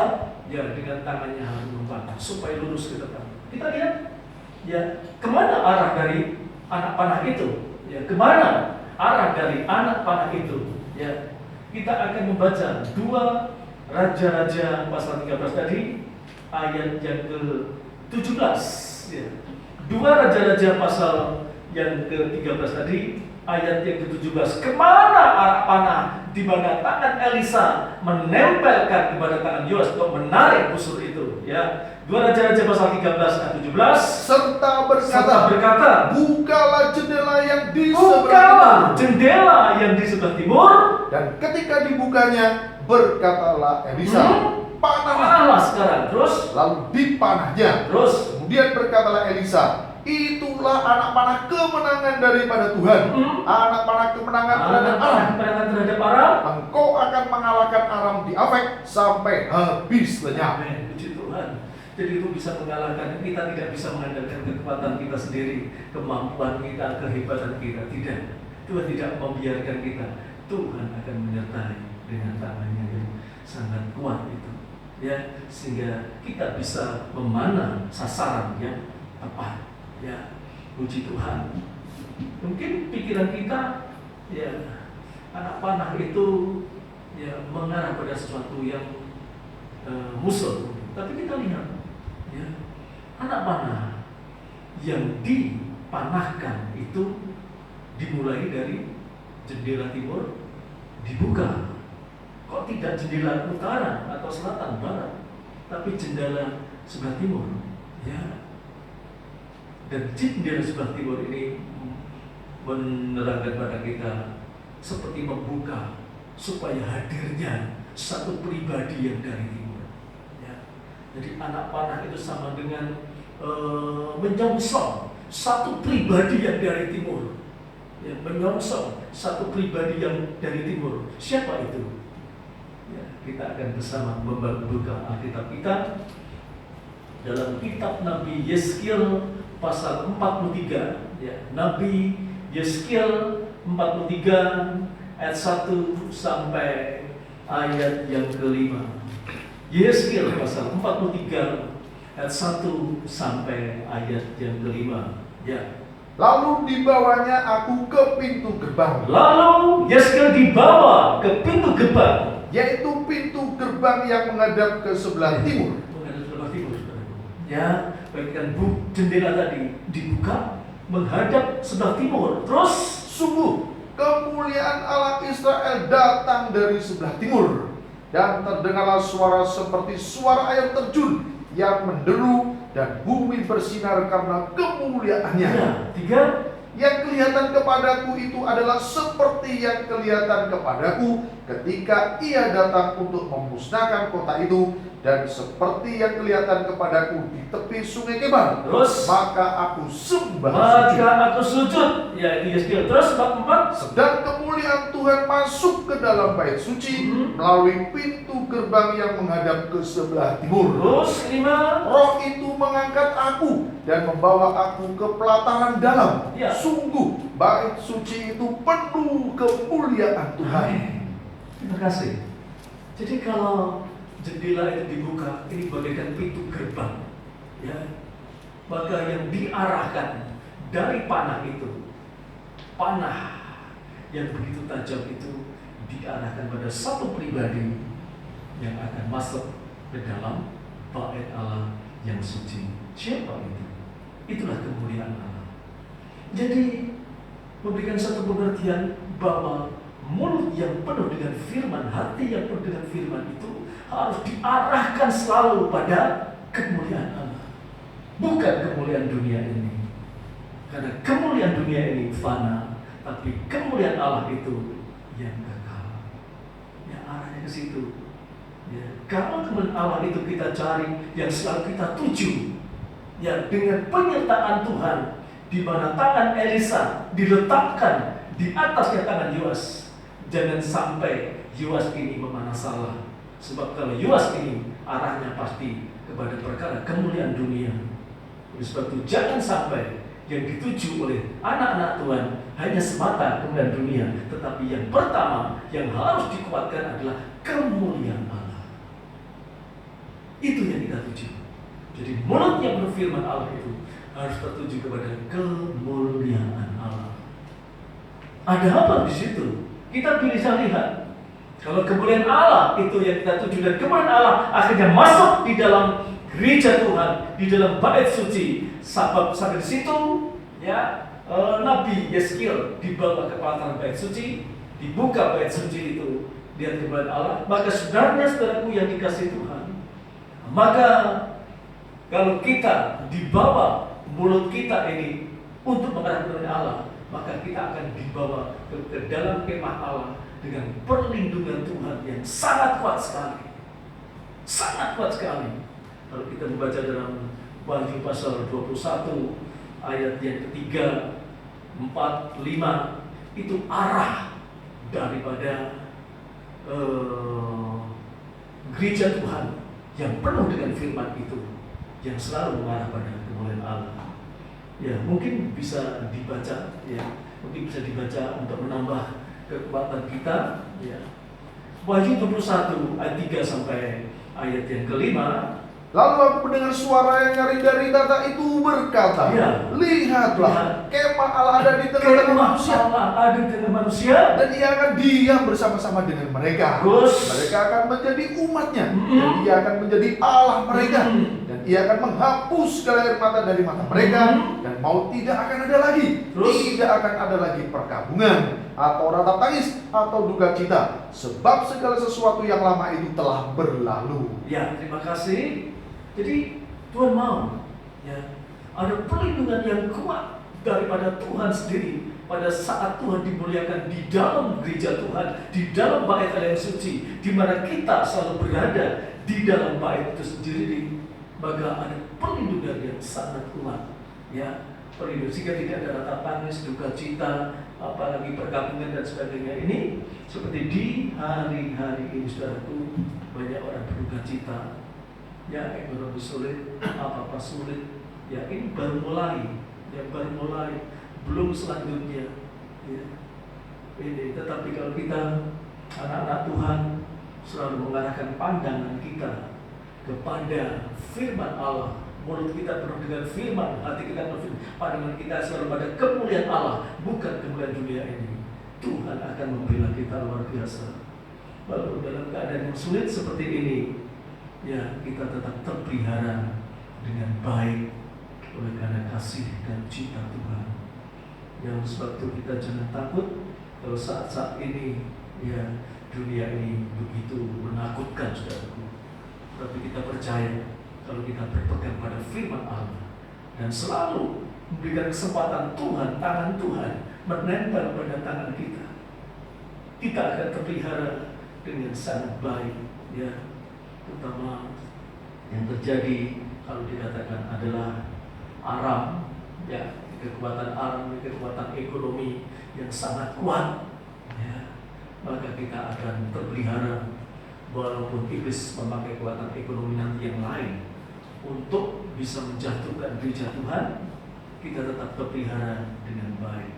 ya dengan tangannya harus memanah supaya lurus ke depan. Kita lihat ya kemana arah dari anak panah itu? Ya kemana arah dari anak panah itu? Ya kita akan membaca 2 Raja-Raja pasal 13 tadi ayat yang ke-17. Ya. 2 Raja-Raja pasal yang ke-13 tadi ayat yang ke-17. Kemana arah panah di mana tangan Elisa menempelkan kepada tangan Yoas untuk menarik busur itu? Ya. 2 Raja-Raja pasal 13 ayat 17. Serta berkata, bukalah jendela yang di sebelah timur. Dan ketika dibukanya, berkatalah Elisa, panahlah sekarang. Terus lalu dipanahnya. Terus kemudian berkatalah Elisa, itulah anak panah kemenangan daripada Tuhan. Anak panah kemenangan terhadap Aram. Engkau akan mengalahkan Aram di Afek sampai habis lenyap. Amin. Puji Tuhan. Jadi itu bisa mengalahkan. Kita tidak bisa mengandalkan kekuatan kita sendiri, kemampuan kita, kehebatan kita. Tidak. Tuhan tidak membiarkan kita. Tuhan akan menyertai dengan tangannya yang sangat kuat itu. Ya, sehingga kita bisa memanah sasaran yang tepat. Ya, puji Tuhan. Mungkin pikiran kita, ya, anak panah itu ya mengarah pada sesuatu yang musuh. Tapi kita lihat, ya, anak panah yang dipanahkan itu dimulai dari jendela timur dibuka. Kok tidak jendela utara atau selatan barat, tapi jendela sebelah timur, ya. Dan jendela sebelah timur ini menerangkan pada kita seperti membuka supaya hadirnya satu pribadi yang dari timur, ya. Jadi anak panah itu sama dengan menyongsong satu pribadi yang dari timur, ya, menyongsong satu pribadi yang dari timur. Siapa itu? Ya, kita akan bersama membuka Alkitab kita dalam kitab Nabi Yeskiel pasal 43, ya. Nabi Yeskiel 43 ayat 1 sampai ayat yang kelima. Yeskiel pasal 43 ayat 1 sampai ayat yang kelima, ya. Lalu dibawanya aku ke pintu gerbang. Lalu Yeskiel dibawa ke pintu gerbang, Yaitu pintu gerbang yang menghadap ke sebelah timur. menghadap sebelah timur, ya. Bagikan jendela tadi dibuka menghadap sebelah timur. Terus Sungguh kemuliaan Allah Israel datang dari sebelah timur, dan terdengarlah suara seperti suara air terjun yang menderu, dan bumi bersinar karena kemuliaannya. ya, 3. Yang kelihatan kepadaku itu adalah seperti yang kelihatan kepadaku ketika ia datang untuk memusnahkan kota itu, dan seperti yang kelihatan kepadaku di tepi sungai Kebar. Terus Maka aku sembah maka sujud. aku sujud, ya, itu Yeskiel. Terus bab 4. Sedang kemuliaan Tuhan masuk ke dalam bait suci melalui pintu gerbang yang menghadap ke sebelah timur. Terus 5. Roh itu mengangkat aku dan membawa aku ke pelataran dalam. Ya. Sungguh bait suci itu penuh kemuliaan Tuhan. Terima kasih. Jadi kalau jendela itu dibuka, ini bagaikan pintu gerbang, ya. Maka yang diarahkan dari panah itu, panah yang begitu tajam itu diarahkan pada satu pribadi yang akan masuk ke dalam bait Allah yang suci. Siapa itu? Itulah kemuliaan Allah. Jadi memberikan satu pengertian bahwa mulut yang penuh dengan firman, hati yang penuh dengan firman itu harus diarahkan selalu pada kemuliaan Allah, bukan kemuliaan dunia ini. Karena kemuliaan dunia ini fana, tapi kemuliaan Allah itu yang kekal. Ya, arahnya ke situ. Ya, kalau kemuliaan Allah itu kita cari, yang selalu kita tuju, ya, dengan penyertaan Tuhan, di mana tangan Elisa diletakkan di atasnya tangan Yoas. Jangan sampai Yoas ini memanah salah. Sebab kalau Yoas ini arahnya pasti kepada perkara kemuliaan dunia. Oleh sebab itu jangan sampai yang dituju oleh anak-anak Tuhan hanya semata kemuliaan dunia, tetapi yang pertama yang harus dikuatkan adalah kemuliaan Allah. Itu yang kita tuju. Jadi mulut yang berfirman Allah itu harus tertuju kepada kemuliaan Allah. Ada apa di situ? Kita bisa lihat. Kalau kemuliaan Allah itu yang kita tuju, dan kemuliaan Allah akhirnya masuk di dalam gereja Tuhan, di dalam bait suci. Sampai di situ, ya, Nabi Yeskiel dibawa ke pelataran bait suci, dibuka bait suci itu, lihat kemuliaan Allah. Maka sebenarnya saudaraku yang dikasihi Tuhan, maka kalau kita dibawa mulut kita ini untuk mengarah kepada Allah, maka kita akan dibawa ke dalam kemah Allah dengan perlindungan Tuhan yang sangat kuat sekali. Sangat kuat sekali. Kalau kita membaca dalam Wahyu pasal 21 ayat yang ketiga, 4, 5, itu arah daripada gereja Tuhan yang penuh dengan firman itu, yang selalu mengarah pada kemuliaan Allah. Ya, mungkin bisa dibaca, ya, mungkin bisa dibaca untuk menambah kekuatan kita, ya. Wahyu 21 ayat 3 sampai ayat yang kelima, Lalu aku mendengar suara yang nyaring dari tata itu berkata, Ya. lihatlah, kemah Allah ada di tengah-tengah Kemah manusia, Allah ada di tengah manusia. dan ia akan diam bersama-sama dengan mereka. Terus. Mereka akan menjadi umatnya, dan ia akan menjadi Allah mereka, dan ia akan menghapus segala air mata dari mata mereka, dan maut tidak akan ada lagi. Terus. Tidak akan ada lagi perkabungan, atau ratap tangis, atau duka cita, sebab segala sesuatu yang lama itu telah berlalu. Ya, terima kasih. Jadi Tuhan mau ya ada perlindungan yang kuat daripada Tuhan sendiri pada saat Tuhan dimuliakan di dalam gereja Tuhan, di dalam bait Allah yang suci, di mana kita selalu berada di dalam bait itu sendiri, maka ada perlindungan yang sangat kuat ya, perlindungan sehingga tidak ada ratap tangis, duka cita, apalagi perkabungan dan sebagainya. Ini seperti di hari-hari ini, saudaraku, banyak orang berduka cita. Ya, ekonomi sulit, apa-apa sulit. Ya, ini baru mulai. Ya, baru mulai. Belum selanjutnya. Ya. Ini, tetapi kalau kita anak-anak Tuhan selalu mengarahkan pandangan kita kepada firman Allah, mulut kita penuh dengan firman, hati kita penuh firman, pandangan kita selalu pada kemuliaan Allah, bukan kemuliaan dunia ini. Tuhan akan membela kita luar biasa. Walaupun dalam keadaan yang sulit seperti ini, ya, kita tetap terpelihara dengan baik oleh karena kasih dan cinta Tuhan. Yang sebab itu kita jangan takut kalau saat-saat ini ya dunia ini begitu menakutkan, saudaraku. Tapi kita percaya kalau kita berpegang pada firman Allah dan selalu memberikan kesempatan Tuhan, tangan Tuhan menempel pada tangan kita, kita akan terpelihara dengan sangat baik ya. Terutama yang terjadi kalau dikatakan adalah Aram ya, kekuatan Aram, kekuatan ekonomi yang sangat kuat ya, maka kita akan terpelihara. Walaupun iblis memakai kekuatan ekonomi nanti yang lain untuk bisa menjatuhkan gereja Tuhan, kita tetap terpelihara dengan baik.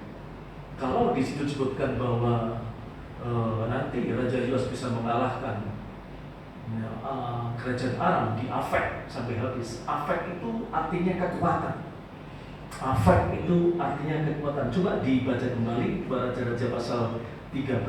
Kalau di situ disebutkan bahwa nanti Raja Yoas bisa mengalahkan ya, kerajaan Aram di Afek sampai habis. Afek itu artinya kekuatan. Afek itu artinya kekuatan. Coba dibaca kembali Raja-Raja pasal 13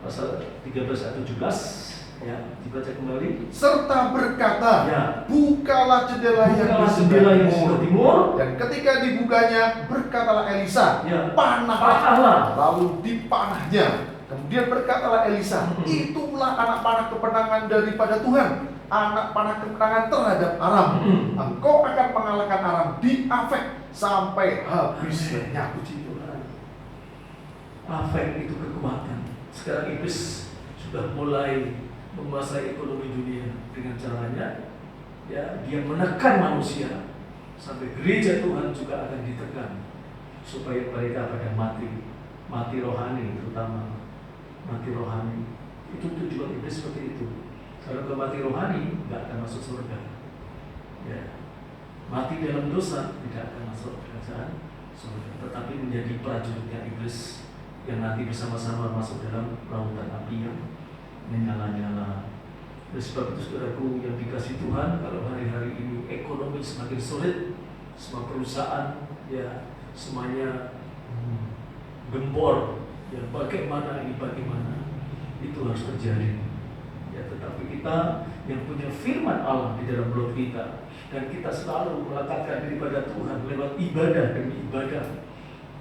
ayat 17 ya, dibaca kembali. Serta berkata, Ya. bukalah jendela yang di jendela yang sebelah sebelah timur. Dan ketika dibukanya, berkatalah Elisa, Ya. panahlah. Lalu dipanahnya. Kemudian berkatalah Elisa, itulah anak panah kemenangan daripada Tuhan, anak panah kemenangan terhadap Aram. Engkau akan mengalahkan Aram di Afek sampai habisnya. Puji Tuhan. Afek itu kekuatan. Sekarang iblis sudah mulai menguasai ekonomi dunia dengan caranya ya, dia menekan manusia sampai gereja Tuhan juga akan ditekan supaya mereka pada mati rohani, terutama mati rohani. Itu tujuan iblis seperti itu. Kalau ke mati rohani nggak akan masuk surga ya. Mati dalam dosa tidak akan masuk kerajaan surga, tetapi menjadi prajuritnya iblis yang nanti bersama-sama masuk dalam lautan api yang menyala-nyala. Oleh sebab itu, saudaraku yang dikasih Tuhan, kalau hari-hari ini ekonomi semakin sulit, semua perusahaan ya semuanya gempor ya, bagaimana itu harus terjadi ya. Tetapi kita yang punya firman Allah di dalam mulut kita, dan kita selalu meletakkan diri pada Tuhan lewat ibadah demi ibadah.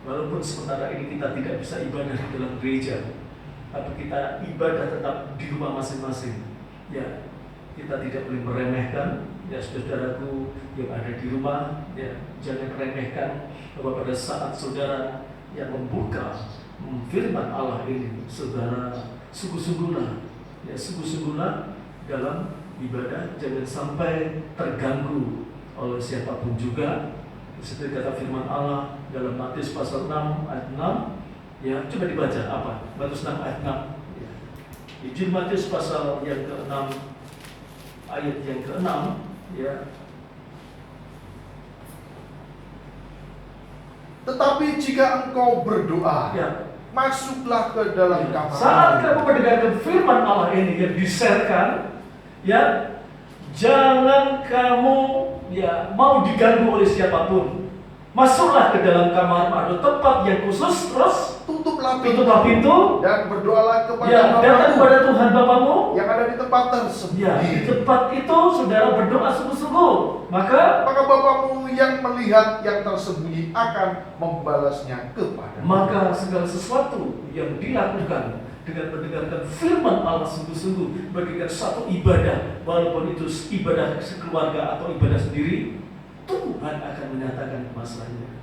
Walaupun sementara ini kita tidak bisa ibadah di dalam gereja, tapi kita ibadah tetap di rumah masing-masing ya. Kita tidak boleh meremehkan ya, saudaraku yang ada di rumah ya, jangan remehkan bahwa pada saat saudara yang membuka firman Allah ini, saudara sungguh-sungguhlah ya, sungguh-sungguhlah dalam ibadah, jangan sampai terganggu oleh siapapun juga. Seperti kata firman Allah dalam Matius pasal 6 ayat 6 ya, coba dibaca apa? Matius 6 ayat 6 ya. Injil Matius pasal yang ke-6 ayat yang ke-6 ya. Tetapi jika engkau berdoa Ya. masuklah ke dalam kamar. Saat kamu mendengarkan firman Allah ini yang diserkan ya, Jangan kamu mau diganggu oleh siapapun. Masuklah ke dalam kamar atau tempat yang khusus, terus tutuplah pintu dan berdoalah kepada datang Bapamu kepada Tuhan Bapamu yang ada di tempat tersembunyi. di tempat itu saudara berdoa sungguh-sungguh, maka Bapamu yang melihat yang tersembunyi akan membalasnya kepadamu. maka segala sesuatu yang dilakukan dengan mendengarkan firman Allah sungguh-sungguh bagikan satu ibadah, walaupun itu ibadah sekeluarga atau ibadah sendiri, Tuhan akan menyatakan masalahnya.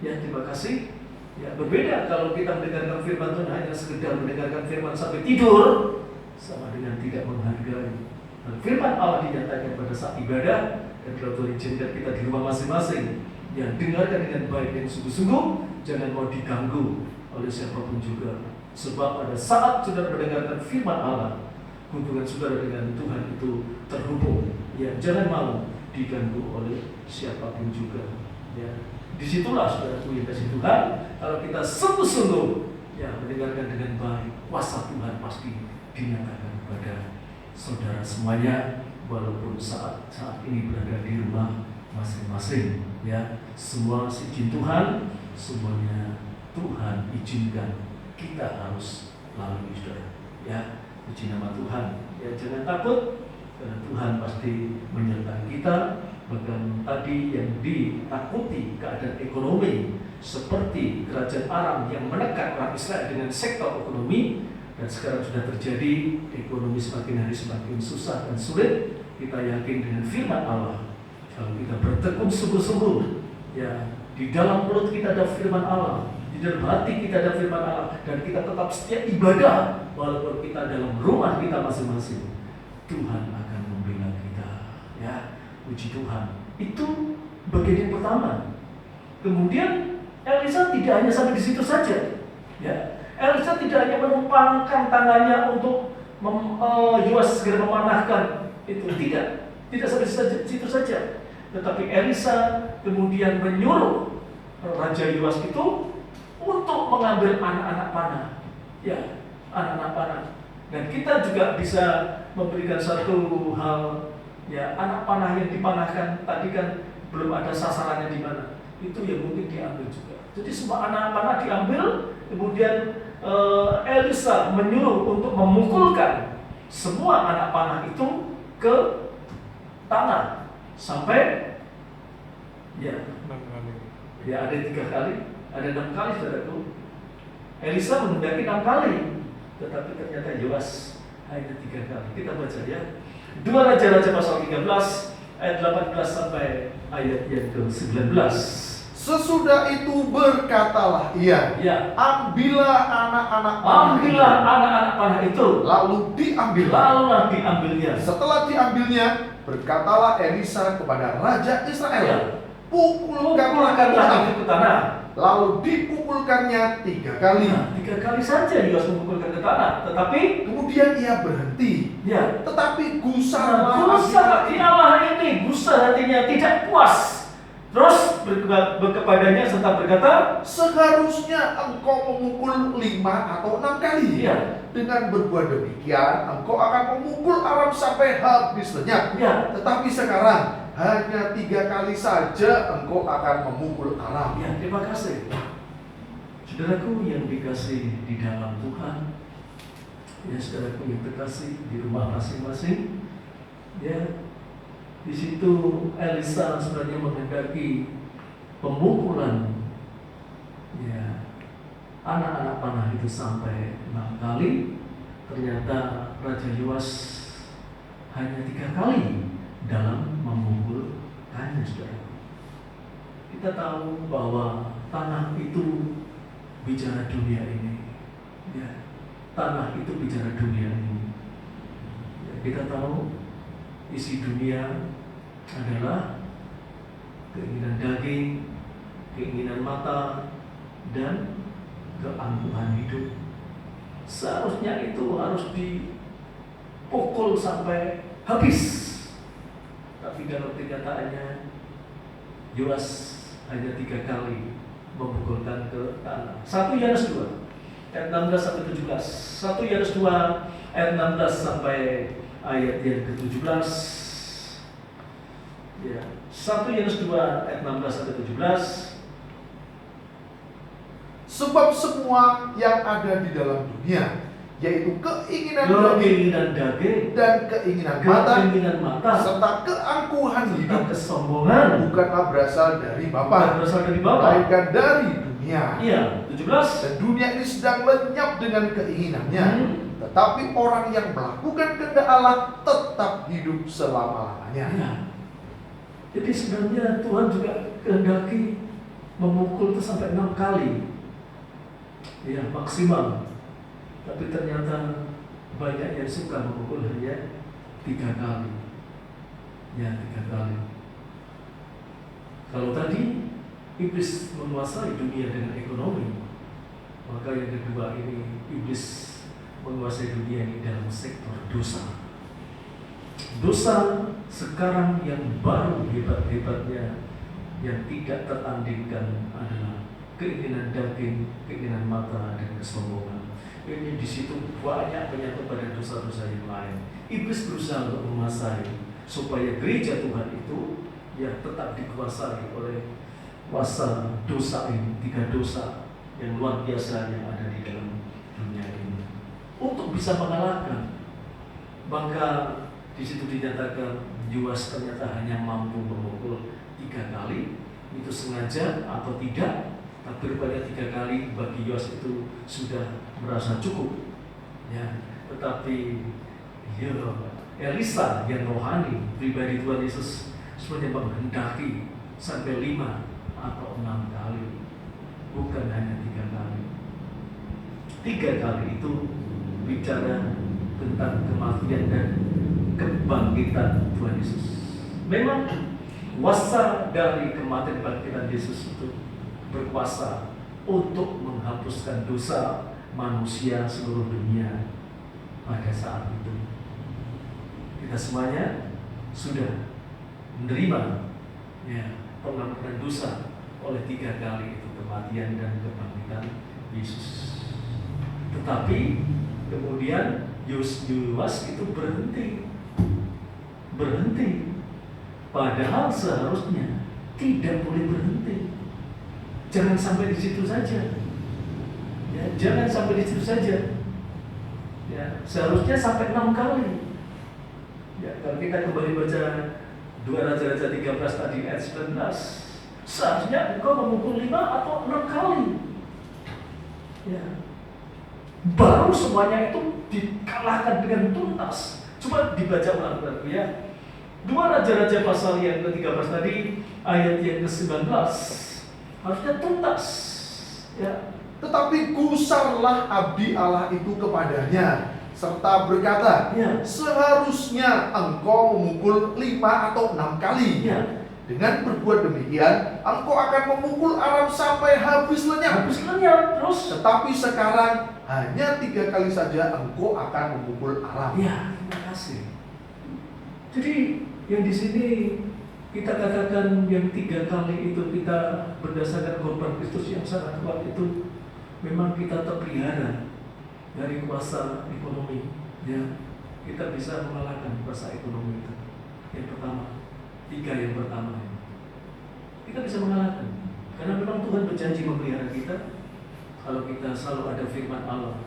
Ya, terima kasih. Ya, berbeda kalau kita mendengarkan firman Tuhan hanya sekedar mendengarkan firman sampai tidur, sama dengan tidak menghargai. Dan firman Allah dinyatakan pada saat ibadah, dan kalau Tuhan izinkan kita di rumah masing-masing, ya dengarkan dengan baik dan sungguh-sungguh, jangan mau diganggu oleh siapapun juga. Sebab pada saat saudara mendengarkan firman Allah, hubungan saudara dengan Tuhan itu terhubung. Ya, jangan mau diganggu oleh siapapun juga. Ya, disitulah saudaraku yang kasih Tuhan, kalau kita sungguh-sungguh mendengarkan dengan baik, kuasa Tuhan pasti dinyatakan kepada saudara semuanya, walaupun saat ini berada di rumah masing-masing. Ya, semua izin Tuhan, semuanya Tuhan izinkan kita harus lalui, saudara. Ya, puji nama Tuhan. Ya, jangan takut, karena Tuhan pasti menyertai kita. Bahkan tadi yang ditakuti keadaan ekonomi seperti kerajaan Aram yang menekan orang Israel dengan sektor ekonomi, dan sekarang sudah terjadi ekonomi semakin hari semakin susah dan sulit. Kita yakin dengan firman Allah, kalau kita bertekun sungguh-sungguh, ya di dalam mulut kita ada firman Allah, di dalam hati kita ada firman Allah, dan kita tetap setia ibadah walaupun kita dalam rumah kita masing-masing, Tuhan akan membela kita. Ya, puji Tuhan. Itu bagian yang pertama. Kemudian Elisa tidak hanya sampai di situ saja. Ya, Elisa tidak hanya menumpangkan tangannya untuk Yoas segera memanahkan itu, tidak sampai di situ saja. Tetapi Elisa kemudian menyuruh Raja Yoas itu untuk mengambil anak-anak panah. Ya, anak-anak panah. Dan kita juga bisa memberikan satu hal, ya, anak panah yang dipanahkan tadi kan belum ada sasarannya di mana, itu yang mungkin diambil juga. Jadi semua anak panah diambil, kemudian Elisa menyuruh untuk memukulkan semua anak panah itu ke tanah sampai ya ada 3 kali, ada 6 kali, saudaraku. Elisa menghendaki 6 kali, tetapi ternyata Yoas hanya 3 kali. Kita baca ya, 2 Raja-Raja pasal 13 ayat 18 sampai ayat yang ke-19. Sesudah itu berkatalah ia, Ya, ambillah anak-anak panah itu, lalu diambil. lalulah diambilnya. Setelah diambilnya, berkatalah Elisa kepada Raja Israel, Ya, pukulkanlah pukulkanlah itu ke tanah. Lalu dipukulkannya 3 kali. Nah, 3 kali saja Yoas memukulkan ke tanah, tetapi Kemudian ia berhenti. ya, Tetapi gusar hati Allah ini, gusar hatinya, tidak puas. Terus kepadanya serta berkata, seharusnya engkau memukul 5 atau 6 kali. ya, Dengan berbuat demikian, engkau akan memukul Aram sampai habis lenyap. ya, Tetapi sekarang hanya 3 kali saja engkau akan memukul Aram. ya, terima kasih. Saudaraku yang dikasih di dalam Tuhan, ya saudaraku yang terkasih di rumah masing-masing, ya, di situ Elisa sebenarnya menghendaki pemukulan ya anak-anak panah itu sampai 6 kali. Ternyata Raja Yoas hanya 3 kali dalam memukulkannya, saudara. Kita tahu bahwa tanah itu bicara dunia ini, ya, tanah itu bicara dunia ini. Ya, kita tahu isi dunia adalah keinginan daging, keinginan mata, dan keangkuhan hidup. Seharusnya itu harus dipukul sampai habis. Tapi dalam kenyataannya Yoas hanya 3 kali memukulkan ke tanah. 1 Yohanes 2 ayat 16 sampai 17. 1 Yohanes 2 ayat 16 sampai ayat yang ke-17. Ya, 1 Yohanes 2 ayat 16 sampai 17. Sebab semua yang ada di dalam dunia, yaitu keinginan daging dan keinginan mata, serta keangkuhan hidup, kesombongan, bukanlah berasal dari Bapa, melainkan dari dunia. Iya, 17. Dan dunia ini sedang lenyap dengan keinginannya. Tetapi orang yang melakukan kehendak Allah tetap hidup selama-lamanya. Ya. Jadi sebenarnya Tuhan juga kehendaki memukul itu sampai 6 kali. Ya, maksimal. Tapi ternyata banyak yang suka memukul hanya 3 kali. Ya, 3 kali. Kalau tadi iblis menguasai dunia dengan ekonomi, maka yang kedua ini iblis menguasai dunia ini dalam sektor dosa. Dosa sekarang yang baru hebat-hebatnya yang tidak tertandingkan adalah keinginan daging, keinginan mata, dan kesombongan. Ini di situ banyak menyangkut pada dosa-dosa yang lain. Iblis berusaha untuk menguasai supaya gereja Tuhan itu ya tetap dikuasai oleh kuasa dosa ini, 3 dosa yang luar biasa yang ada di dalam dunia ini. Untuk bisa mengalahkan, maka di situ dinyatakan Yoas ternyata hanya mampu memukul 3 kali, itu sengaja atau tidak. Tapi rupanya 3 kali bagi Yoas itu sudah merasa cukup. Ya, tetapi ya, Elisa yang rohani, pribadi Tuhan Yesus sebenarnya menghendaki sampai 5 atau 6 kali, bukan hanya 3 kali. 3 kali itu bicara tentang kematian dan kebangkitan Tuhan Yesus. Memang kuasa dari kematian kebangkitan Yesus itu berkuasa untuk menghapuskan dosa manusia seluruh dunia pada saat itu. Kita semuanya sudah menerima ya, pengampunan dosa oleh 3 kali itu kematian dan kebangkitan Yesus. Tetapi kemudian Yoas itu berhenti. Padahal seharusnya tidak boleh berhenti. Jangan sampai di situ saja. Ya, jangan sampai di situ saja. Ya, seharusnya sampai 6 kali. Ya, kalau kita kembali baca 2 Raja-Raja 13 tadi ayat 19, seharusnya engkau memukul 5 atau 6 kali. Ya. Baru semuanya itu dikalahkan dengan tuntas. Coba dibaca ulang ya. 2 Raja-Raja pasal yang ke-13 tadi ayat yang ke-19 harusnya tuntas ya. Tetapi gusarlah abdi Allah itu kepadanya serta berkata, ya, seharusnya engkau memukul 5 atau 6 kali. Ya. Dengan berbuat demikian, engkau akan memukul Aram sampai habis lenyap. Terus. Tetapi sekarang hanya 3 kali saja engkau akan memukul Aram. Ya, terima kasih. Jadi yang di sini kita katakan yang 3 kali itu kita berdasarkan korban Kristus yang sangat kuat itu memang kita terpelihara dari kuasa ekonomi. Ya, kita bisa mengalahkan kuasa ekonomi itu. Yang pertama, 3 yang pertama kita bisa mengalahkan karena memang Tuhan berjanji memelihara kita kalau kita selalu ada firman Allah.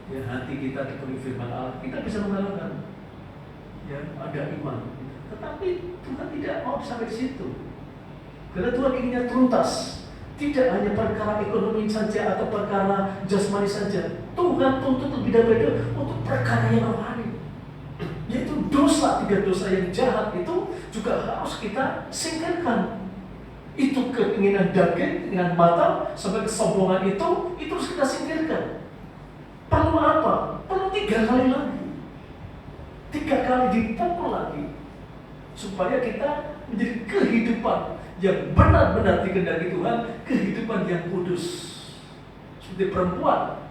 Ya, hati kita dipenuhi firman Allah, kita bisa mengalahkan. Ya, ada iman. Tetapi Tuhan tidak mau sampai di situ. Karena Tuhan inginnya tuntas. Tidak hanya perkara ekonomi saja atau perkara jasmani saja. Tuhan tuntut lebih dahulu untuk perkara yang rohani. Yaitu dosa, 3 dosa yang jahat itu juga harus kita singkirkan. Itu keinginan daging, keinginan mata, sampai kesombongan itu harus kita singkirkan. Perlu apa? Perlu 3 kali lagi. 3 kali dipukul lagi. Supaya kita menjadi kehidupan yang benar-benar dikehendaki Tuhan, kehidupan yang kudus. Seperti perempuan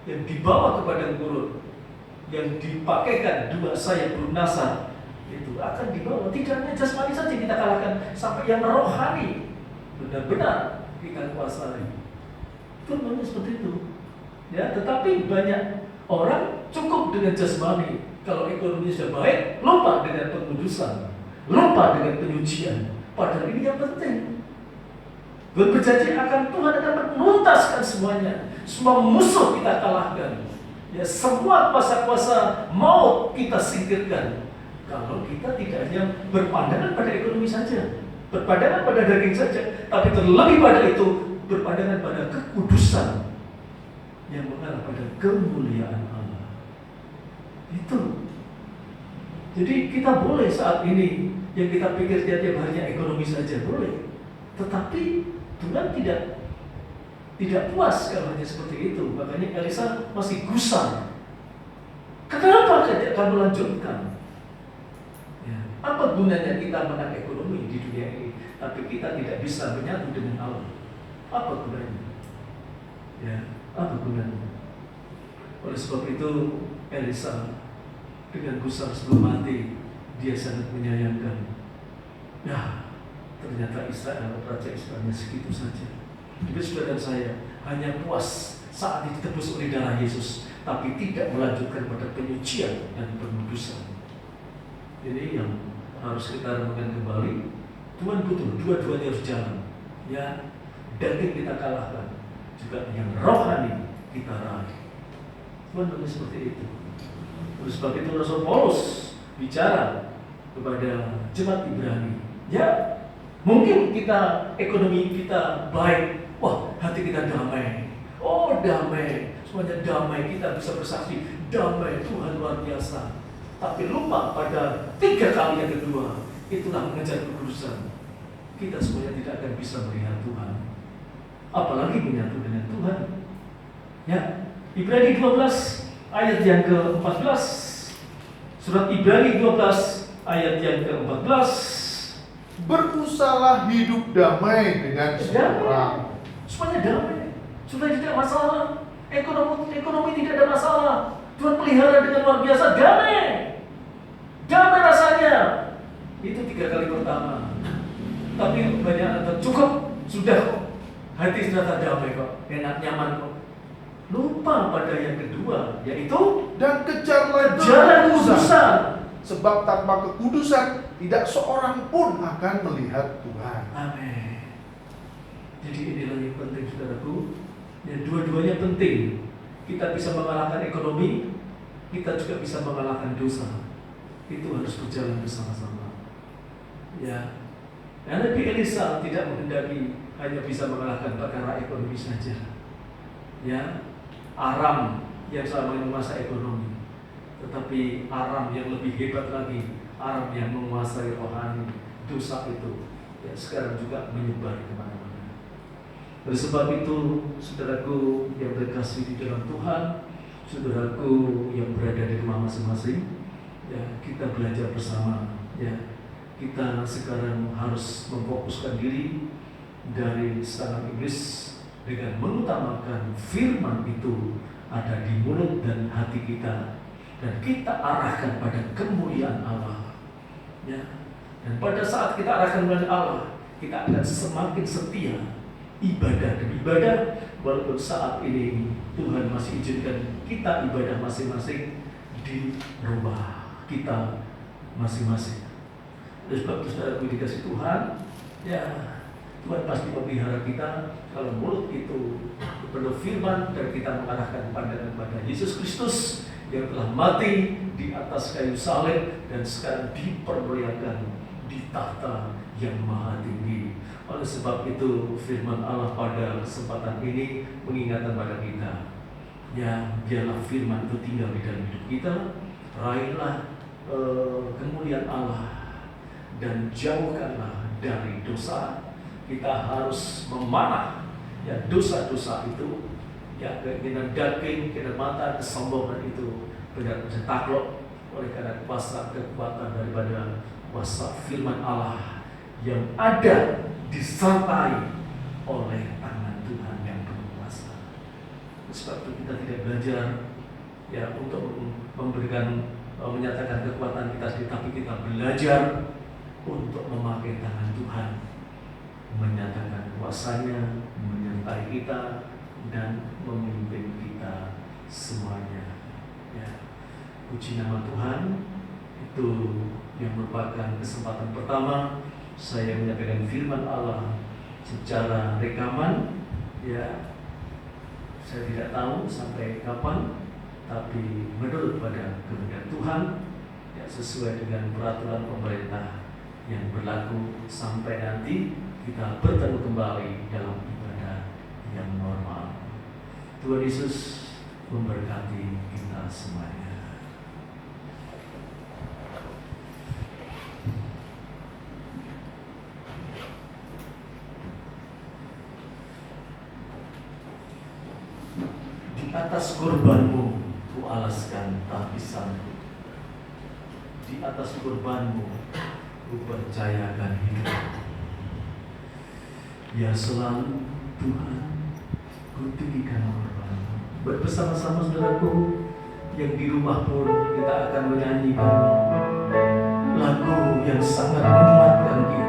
yang dibawa ke padang gurun, yang dipakaikan 2 sayap burung nasar, itu akan dibawa. Tidak hanya jasmani saja kita kalahkan, sampai yang rohani benar-benar kita kuasai. Tuhan seperti itu. Ya, tetapi banyak orang cukup dengan jasmani. Kalau ekonomi sudah baik, lupa dengan pengudusan. lupa dengan penyucian. Padahal ini yang penting. Tuhan berjanji Tuhan akan menuntaskan semuanya. Semua musuh kita kalahkan. Ya, semua kuasa-kuasa maut kita singkirkan. Kalau kita tidak hanya berpandangan pada ekonomi saja, berpandangan pada daging saja, tapi terlebih pada itu berpandangan pada kekudusan yang mengarah pada kemuliaan Allah. Itu. Jadi kita boleh saat ini yang kita pikir tiap harinya ekonomi saja boleh, tetapi Tuhan tidak puas kalau hanya seperti itu. Makanya Elisa masih gusar. Kenapa tidak kamu lanjutkan? Ya, apa gunanya kita menang ekonomi di dunia ini, tapi kita tidak bisa menyatu dengan Allah? Apa gunanya? Ya, apa gunanya? Oleh sebab itu Elisa dengan gusar sebelum mati, dia sangat menyayangkan. Ya, ternyata Raja Israelnya segitu saja. Jadi saudara saya hanya puas saat ditebus oleh darah Yesus, tapi tidak melanjutkan pada penyucian dan pengudusan. Ini yang harus kita renungkan kembali. Tuhan butuh dua-duanya harus jalan. Ya, daging kita kalahkan, juga yang rohani kita raih. Tuhan butuh seperti itu. Oleh sebab itu Rasul Paulus bicara kepada jemaat Ibrani. Ya, mungkin ekonomi kita baik, wah hati kita damai. Oh damai, semuanya damai, kita bisa bersaksi damai, Tuhan luar biasa. Tapi lupa pada 3 kali yang kedua, itulah mengejar kekudusan. Kita semuanya tidak akan bisa melihat Tuhan, apalagi menyatu dengan Tuhan. Ya, Ibrani 12 ayat yang ke-14. Surat Ibrani 12 ayat yang ke-14. Berusahalah hidup damai dengan semua orang. Semuanya damai, sudah tidak masalah. Ekonomi tidak ada masalah. Tuhan pelihara dengan luar biasa, damai rasanya. Itu 3 kali pertama. Tapi banyak atau cukup, sudah kok. Hati sudah terdamai kok, enak nyaman kok. Lupa pada yang kedua, yaitu dan kejarlah kekudusan. Sebab tanpa kekudusan tidak seorang pun akan melihat Tuhan. Amin. Jadi inilah yang penting, saudaraku. Ya, dua-duanya penting. Kita bisa mengalahkan ekonomi, kita juga bisa mengalahkan dosa. Itu harus berjalan bersama-sama. Ya, Nabi Elisa tidak menghendaki hanya bisa mengalahkan perkara ekonomi saja. Ya, Aram yang selama ini menguasai ekonomi, tetapi Aram yang lebih hebat lagi, Aram yang menguasai rohani, dosa itu ya sekarang juga menyebar kemana-mana. Oleh sebab itu, saudaraku yang terkasih di dalam Tuhan, saudaraku yang berada di rumah masing-masing, ya kita belajar bersama. Ya, kita sekarang harus memfokuskan diri dari serangan iblis dengan mengutamakan firman itu ada di mulut dan hati kita, dan kita arahkan pada kemuliaan Allah. Ya. Dan pada saat kita arahkan kepada Allah, kita akan semakin setia ibadah demi ibadah, walaupun saat ini Tuhan masih izinkan kita ibadah masing-masing di rumah kita masing-masing. Oleh sebab itu, saudara dikasih Tuhan, ya Tuhan pasti memelihara kita kalau mulut itu penuh firman dan kita mengarahkan pandangan pada Yesus Kristus yang telah mati di atas kayu salib dan sekarang dipermuliakan di tahta yang maha tinggi. Oleh sebab itu firman Allah pada kesempatan ini mengingatkan pada kita, ya biarlah firman itu tinggal di dalam hidup kita, raihlah kemuliaan Allah dan jauhkanlah dari dosa. Kita harus memanah ya dosa-dosa itu, ya keinginan daging, keinginan mata, kesombongan itu benar-benar takluk oleh karena kuasa kekuatan daripada kuasa firman Allah yang ada disertai oleh tangan Tuhan yang penuh kuasa. Sebab itu kita tidak belajar ya untuk menyatakan kekuatan kita, tapi kita belajar untuk memakai tangan Tuhan, menyatakan kuasanya, menyertai kita dan memimpin kita semuanya. Ya, puji nama Tuhan. waktu yang merupakan kesempatan pertama saya menyampaikan firman Allah secara rekaman, ya saya tidak tahu sampai kapan, tapi menurut pada kehendak Tuhan, ya sesuai dengan peraturan pemerintah yang berlaku sampai nanti kita bertemu kembali dalam ibadah yang normal. Tuhan Yesus memberkati kita semuanya. Di atas korbanmu ku alaskan tapisanku, di atas korbanmu ku percayakan hidup. Ya selalu Tuhan, ku tinggikan korbanmu. Bersama-sama saudaraku yang di rumah pun kita akan menyanyikan lagu yang sangat menguatkan kita.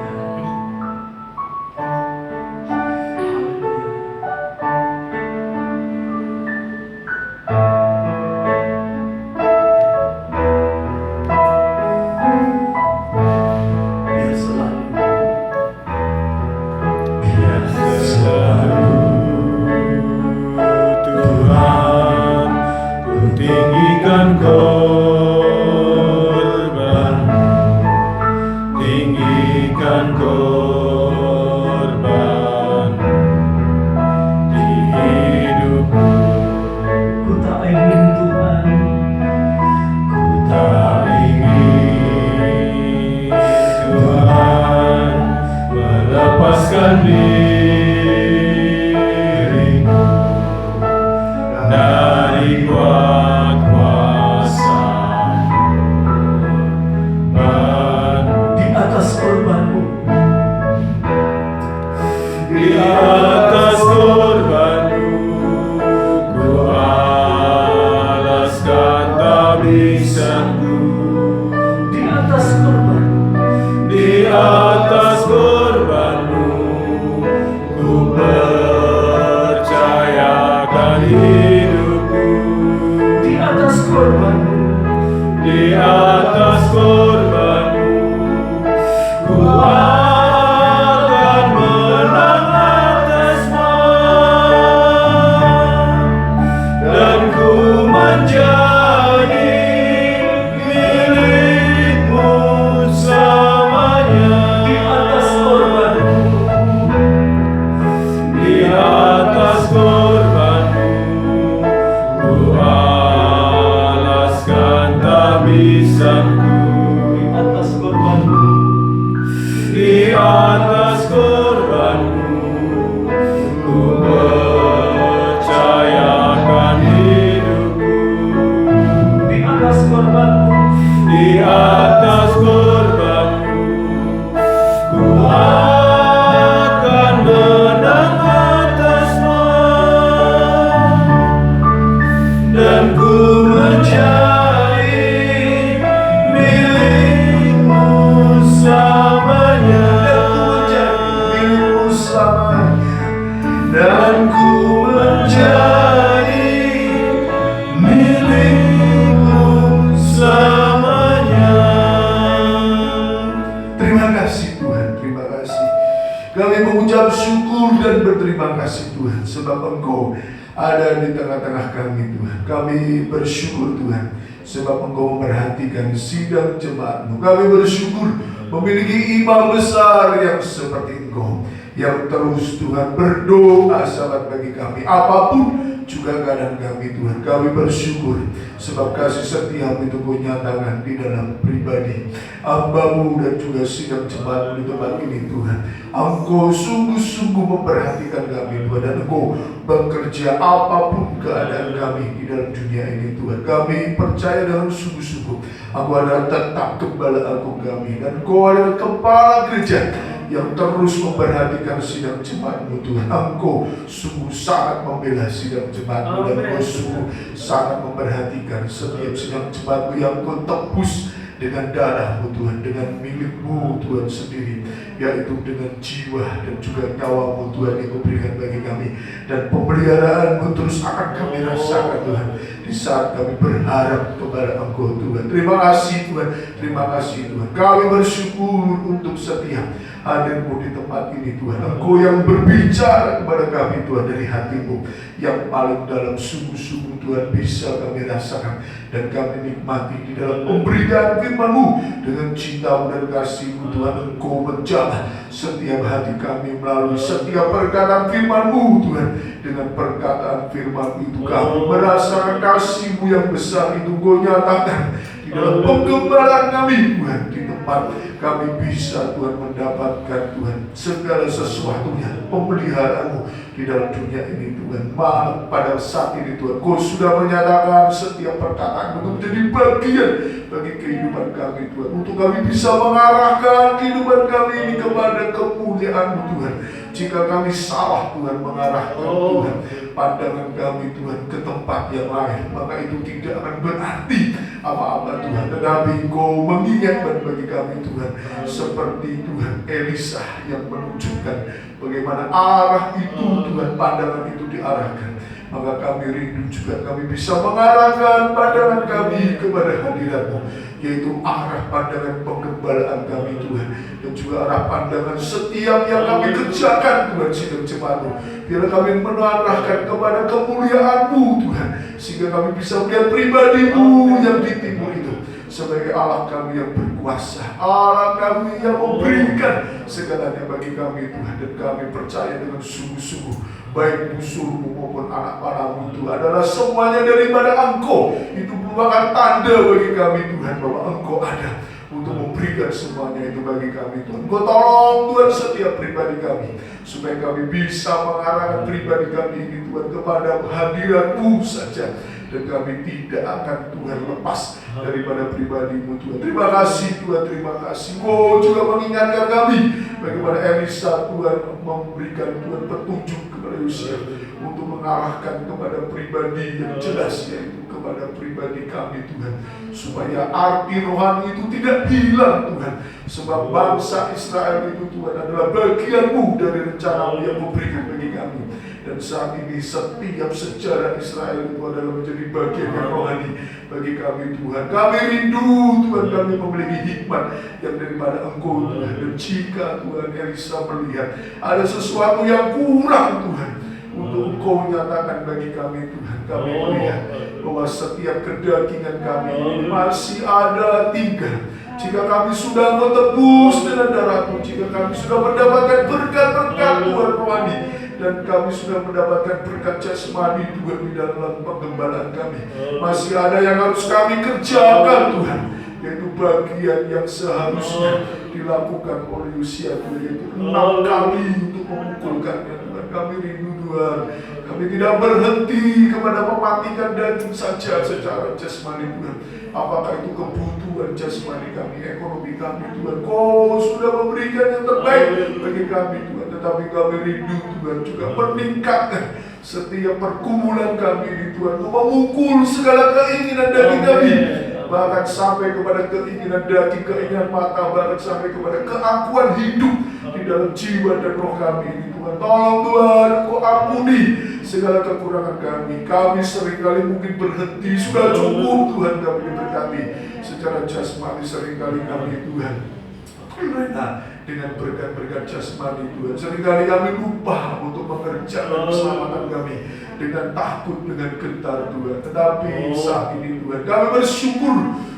Kami bersyukur Tuhan, sebab Engkau memperhatikan sidang jemaat-Mu. Kami bersyukur memiliki imam besar yang seperti Engkau, yang terus Tuhan berdoa sahabat bagi kami. Apapun juga keadaan kami Tuhan, kami bersyukur sebab kasih setia-Mu itu Kau nyatakan di dalam pribadi hamba-Mu dan juga sidang jemaat-Mu di tempat ini Tuhan. Engkau sungguh-sungguh memperhatikan kami Tuhan, dan Engkau bekerja apapun keadaan kami di dalam dunia ini Tuhan. Kami percaya dengan sungguh-sungguh Engkau adalah tetap gembala agung kami, dan Engkau adalah kepala gereja yang terus memperhatikan sidang jemaat-Mu Tuhan. Engkau sungguh sangat membela sidang jemaat-Mu, dan Engkau sungguh sangat memperhatikan setiap sidang jemaat-Mu yang Engkau tebus dengan darah-Mu Tuhan, dengan milik-Mu Tuhan sendiri, yaitu dengan jiwa dan juga nyawa-Mu Tuhan yang Kau berikan bagi kami, dan pemeliharaan-Mu terus akan kami rasakan Tuhan di saat kami berharap kepada Engkau Tuhan. Terima kasih Tuhan, terima kasih Tuhan. Kami bersyukur untuk setiap hadir-Mu di tempat ini Tuhan. Engkau yang berbicara kepada kami Tuhan dari hati-Mu yang paling dalam, sungguh-sungguh Tuhan bisa kami rasakan dan kami nikmati di dalam pemberitaan firman-Mu. Dengan cinta-Mu dan kasih-Mu Tuhan, Engkau menjamah setiap hati kami melalui setiap perkataan firman-Mu Tuhan. Dengan perkataan firman-Mu itu kami merasakan kasih-Mu yang besar itu Engkau nyatakan di dalam penggembalaan kami Tuhan. Di tempat kami bisa Tuhan mendapatkan Tuhan segala sesuatunya, pemeliharaan-Mu di dalam dunia ini Tuhan. Pada saat ini Tuhan, Kau sudah menyatakan setiap perkataan untuk menjadi bagian bagi kehidupan kami Tuhan, untuk kami bisa mengarahkan kehidupan kami ini kepada kemuliaan-Mu Tuhan. Jika kami salah Tuhan mengarahkan Tuhan pandangan kami Tuhan ke tempat yang lain, maka itu tidak akan berarti apa-apa Tuhan. Tetapi Engkau mengingatkan bagi kami Tuhan, seperti Tuhan Elisa yang menunjukkan bagaimana arah itu Tuhan, pandangan itu diarahkan. Maka kami rindu juga kami bisa mengarahkan pandangan kami kepada hadirat-Mu, yaitu arah pandangan penggembalaan kami Tuhan, dan juga arah pandangan setiap yang kami kerjakan Tuhan sidang jemaat-Mu. Biar kami mengarahkan kepada kemuliaan-Mu Tuhan, sehingga kami bisa melihat pribadi-Mu yang di timur itu sebagai Allah kami yang berkuasa, Allah kami yang memberikan segalanya bagi kami Tuhan. Dan kami percaya dengan sungguh-sungguh baik musuh-Mu maupun anak panah-Mu itu adalah semuanya daripada Engkau. Itu merupakan tanda bagi kami Tuhan bahwa Engkau ada untuk memberikan semuanya itu bagi kami Tuhan. Engkau tolong Tuhan setiap pribadi kami, supaya kami bisa mengarahkan pribadi kami ini Tuhan kepada hadirat-Mu saja. Dan kami tidak akan Tuhan lepas daripada pribadi-Mu Tuhan. Terima kasih Tuhan, terima kasih. Kau juga mengingatkan kami bagaimana Elisa Tuhan memberikan Tuhan petunjuk kepada Yosef untuk mengarahkan kepada pribadi yang jelas, yaitu kepada pribadi kami Tuhan, supaya arti rohani itu tidak hilang Tuhan. Sebab bangsa Israel itu Tuhan adalah bagian-Mu dari rencana-Mu yang memberikan bagi kami. Dan saat ini setiap sejarah Israel itu adalah menjadi bagian yang rohani bagi kami Tuhan. Kami rindu Tuhan, kami memiliki hikmat yang daripada Engkau Tuhan. Dan jika Tuhan Elisa melihat ada sesuatu yang kurang Tuhan, untuk Engkau nyatakan bagi kami Tuhan, kami melihat bahwa setiap kedagingan kami masih ada tinggal. Jika kami sudah menebus dengan darah-Mu, jika kami sudah mendapatkan berkat-berkat Tuhan rohani, dan kami sudah mendapatkan berkat jasmani Tuhan di dalam penggembalaan kami, masih ada yang harus kami kerjakan Tuhan, yaitu bagian yang seharusnya dilakukan oleh Yosia, yaitu 6 kali untuk memukulkannya Tuhan. Kami rindu Tuhan, kami tidak berhenti kepada mematikan daging saja secara jasmani Tuhan. Apakah itu kebutuhan jasmani kami, ekonomi kami Tuhan, Kau sudah memberikan yang terbaik bagi kami Tuhan. Tetapi kami rindu Tuhan juga meningkatkan setiap pergumulan kami di Tuhan, memukul segala keinginan daging kami, bahkan sampai kepada keinginan daging, keinginan mata, bahkan sampai kepada keakuan hidup di dalam jiwa dan roh kami ini Tuhan. Tolong Tuhan, Kau ampuni segala kekurangan kami. Kami seringkali mungkin berhenti, sudah cukup Tuhan kami diberkati secara jasmani. Seringkali kami Tuhan terlena dengan berkat-berkat jasmani Tuhan. Seringkali kami lupa untuk mengerjakan keselamatan kami dengan takut, dengan gentar Tuhan. Tetapi saat ini Tuhan, kami bersyukur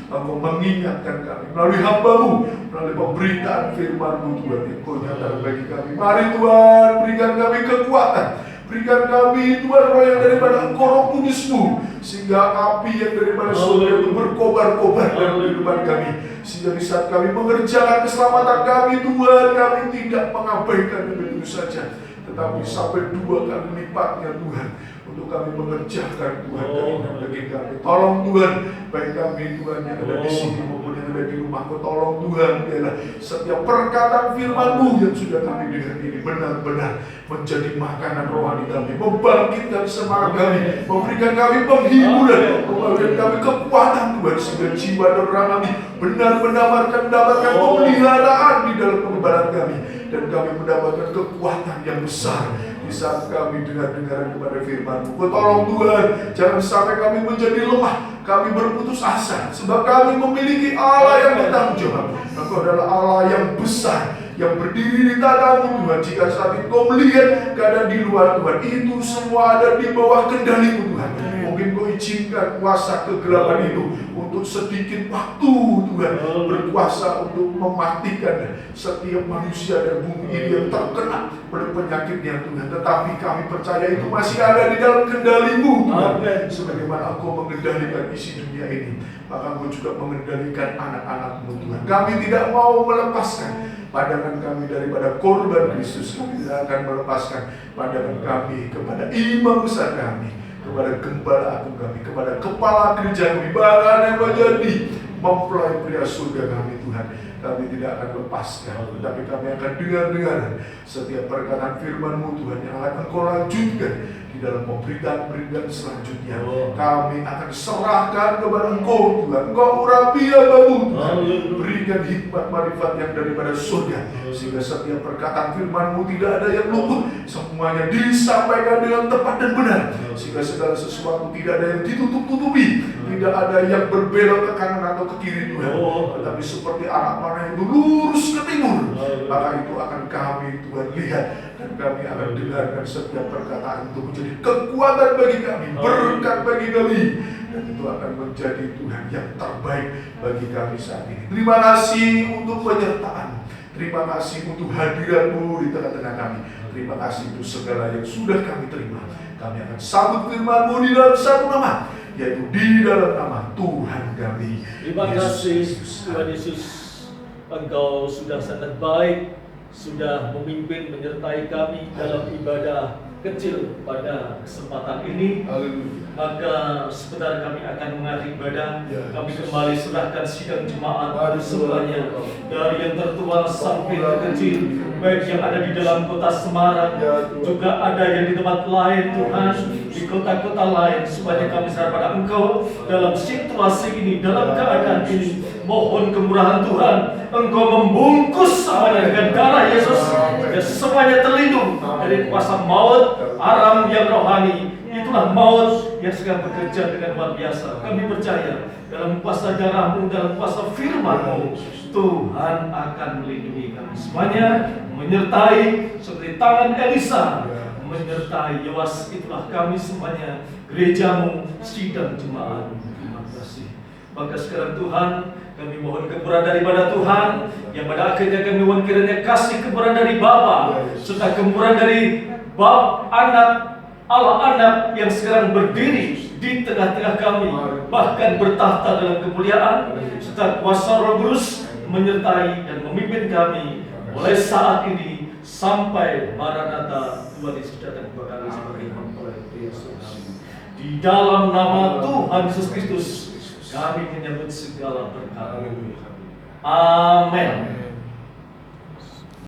Engkau mengingatkan kami melalui hamba-Mu, melalui pemberitaan firman-Mu Tuhan yang Kau nyatakan bagi kami. Mari Tuhan, berikan kami kekuatan, berikan kami Tuhan roh yang daripada Engkau, Roh Kudus-Mu, sehingga api yang daripada surga itu berkobar-kobar dalam kehidupan kami, sehingga di saat kami mengerjakan keselamatan kami Tuhan, kami tidak mengabaikan begitu saja, tetapi sampai 2 kali lipatnya Tuhan, untuk kami mengerjakan Tuhan keinginan bagi kami. Tolong Tuhan, baik kami Tuhan yang ada di sini maupun yang ada di rumahku, tolong Tuhan, biarlah setiap perkataan firman-Mu yang sudah kami dengar ini benar-benar menjadi makanan rohani kami, membangkitkan semangat kami, memberikan kami penghiburan, memberikan kami kekuatan Tuhan, sehingga jiwa dan roh kami benar-benar mendapatkan pemeliharaan di dalam pengembaraan kami, dan kami mendapatkan kekuatan yang besar di Di saat kami dengar-dengaran kepada firman-Mu, Kau tolong Tuhan, jangan sampai kami menjadi lemah, kami berputus asa, sebab kami memiliki Allah yang bertanggung jawab. Engkau adalah Allah yang besar, yang berdiri di tanah-Mu Tuhan. Jika saat itu Kau melihat keadaan di luar Tuhan, itu semua ada di bawah kendali-Mu Tuhan. Mungkin Kau izinkan kuasa kegelapan itu untuk sedikit waktu Tuhan berkuasa untuk mematikan setiap manusia dan bumi ini yang terkena oleh penyakitnya Tuhan. Tetapi kami percaya itu masih ada di dalam kendali-Mu Tuhan. Sebagaimana Engkau mengendalikan isi dunia ini, maka Engkau juga mengendalikan anak-anak-Mu Tuhan. Kami tidak mau melepaskan pandangan kami daripada korban Kristus. Kami tidak akan melepaskan pandangan kami kepada imam besar kami, kepada gembala agung kami, kepada kepala gereja kami, bahkan yang menjadi mempelai pria surga kami Tuhan. Kami tidak akan lepaskan, tetapi kami akan dengar setiap perkataan firman-Mu Tuhan yang akan Engkau lanjutkan di dalam pemberitaan selanjutnya. Kami akan serahkan kepada Engkau Tuhan. Engkau urapi hamba-Mu Tuhan. Berikan hikmat marifat yang daripada surga, sehingga setiap perkataan firman-Mu tidak ada yang luput, semuanya disampaikan dengan tepat dan benar, sehingga segala sesuatu tidak ada yang ditutup-tutupi, tidak ada yang berbelok ke kanan atau ke kiri Tuhan. Tetapi seperti anak panah itu lurus ke timur, maka itu akan kami Tuhan lihat, dan kami akan dengarkan setiap perkataan itu menjadi kekuatan bagi kami, berkat bagi kami, dan itu akan menjadi Tuhan yang terbaik bagi kami saat ini. Terima kasih untuk penyertaan, terima kasih untuk hadirat-Mu di tengah-tengah kami. Terima kasih untuk segala yang sudah kami terima. Kami akan sambut firman-Mu di dalam satu nama, yaitu di dalam nama Tuhan kami. Terima kasih Tuhan Yesus, Engkau sudah sangat baik, sudah memimpin menyertai kami dalam ibadah kecil pada kesempatan ini. Maka sebentar kami akan mengakhiri ibadah. Kami kembali serahkan sidang jemaat semuanya, dari yang tertua sampai terkecil, baik yang ada di dalam kota Semarang, juga ada yang di tempat lain Tuhan, di kota-kota lain. Semuanya kami serahkan pada Engkau dalam situasi ini, dalam keadaan ini. Mohon kemurahan Tuhan, Engkau membungkus semuanya dengan darah Yesus, dan semuanya terlindung dari kuasa maut, aram yang rohani. Itulah maut yang sedang bekerja dengan luar biasa. Kami percaya dalam kuasa darah-Mu, dalam kuasa firman-Mu, Tuhan akan melindungi kami semuanya, menyertai seperti tangan Elisa menyertai Yoas. Itulah kami semuanya, gereja-Mu, sidang jemaat. Terima kasih. Maka sekarang Tuhan, kami mohon kemurahan daripada Tuhan, yang pada akhirnya kami mohon kiranya kasih kemurahan dari Bapa, serta kemurahan dari Anak, Allah Anak yang sekarang berdiri di tengah-tengah kami, bahkan bertahta dalam kemuliaan, serta kuasa Roh Kudus menyertai dan memimpin kami mulai saat ini sampai Maranatha, Tuhan Yesus datang kepada kami sebagai mempelai pria surga. Di dalam nama Tuhan Yesus Kristus kami menyambut segala berkat. Amin.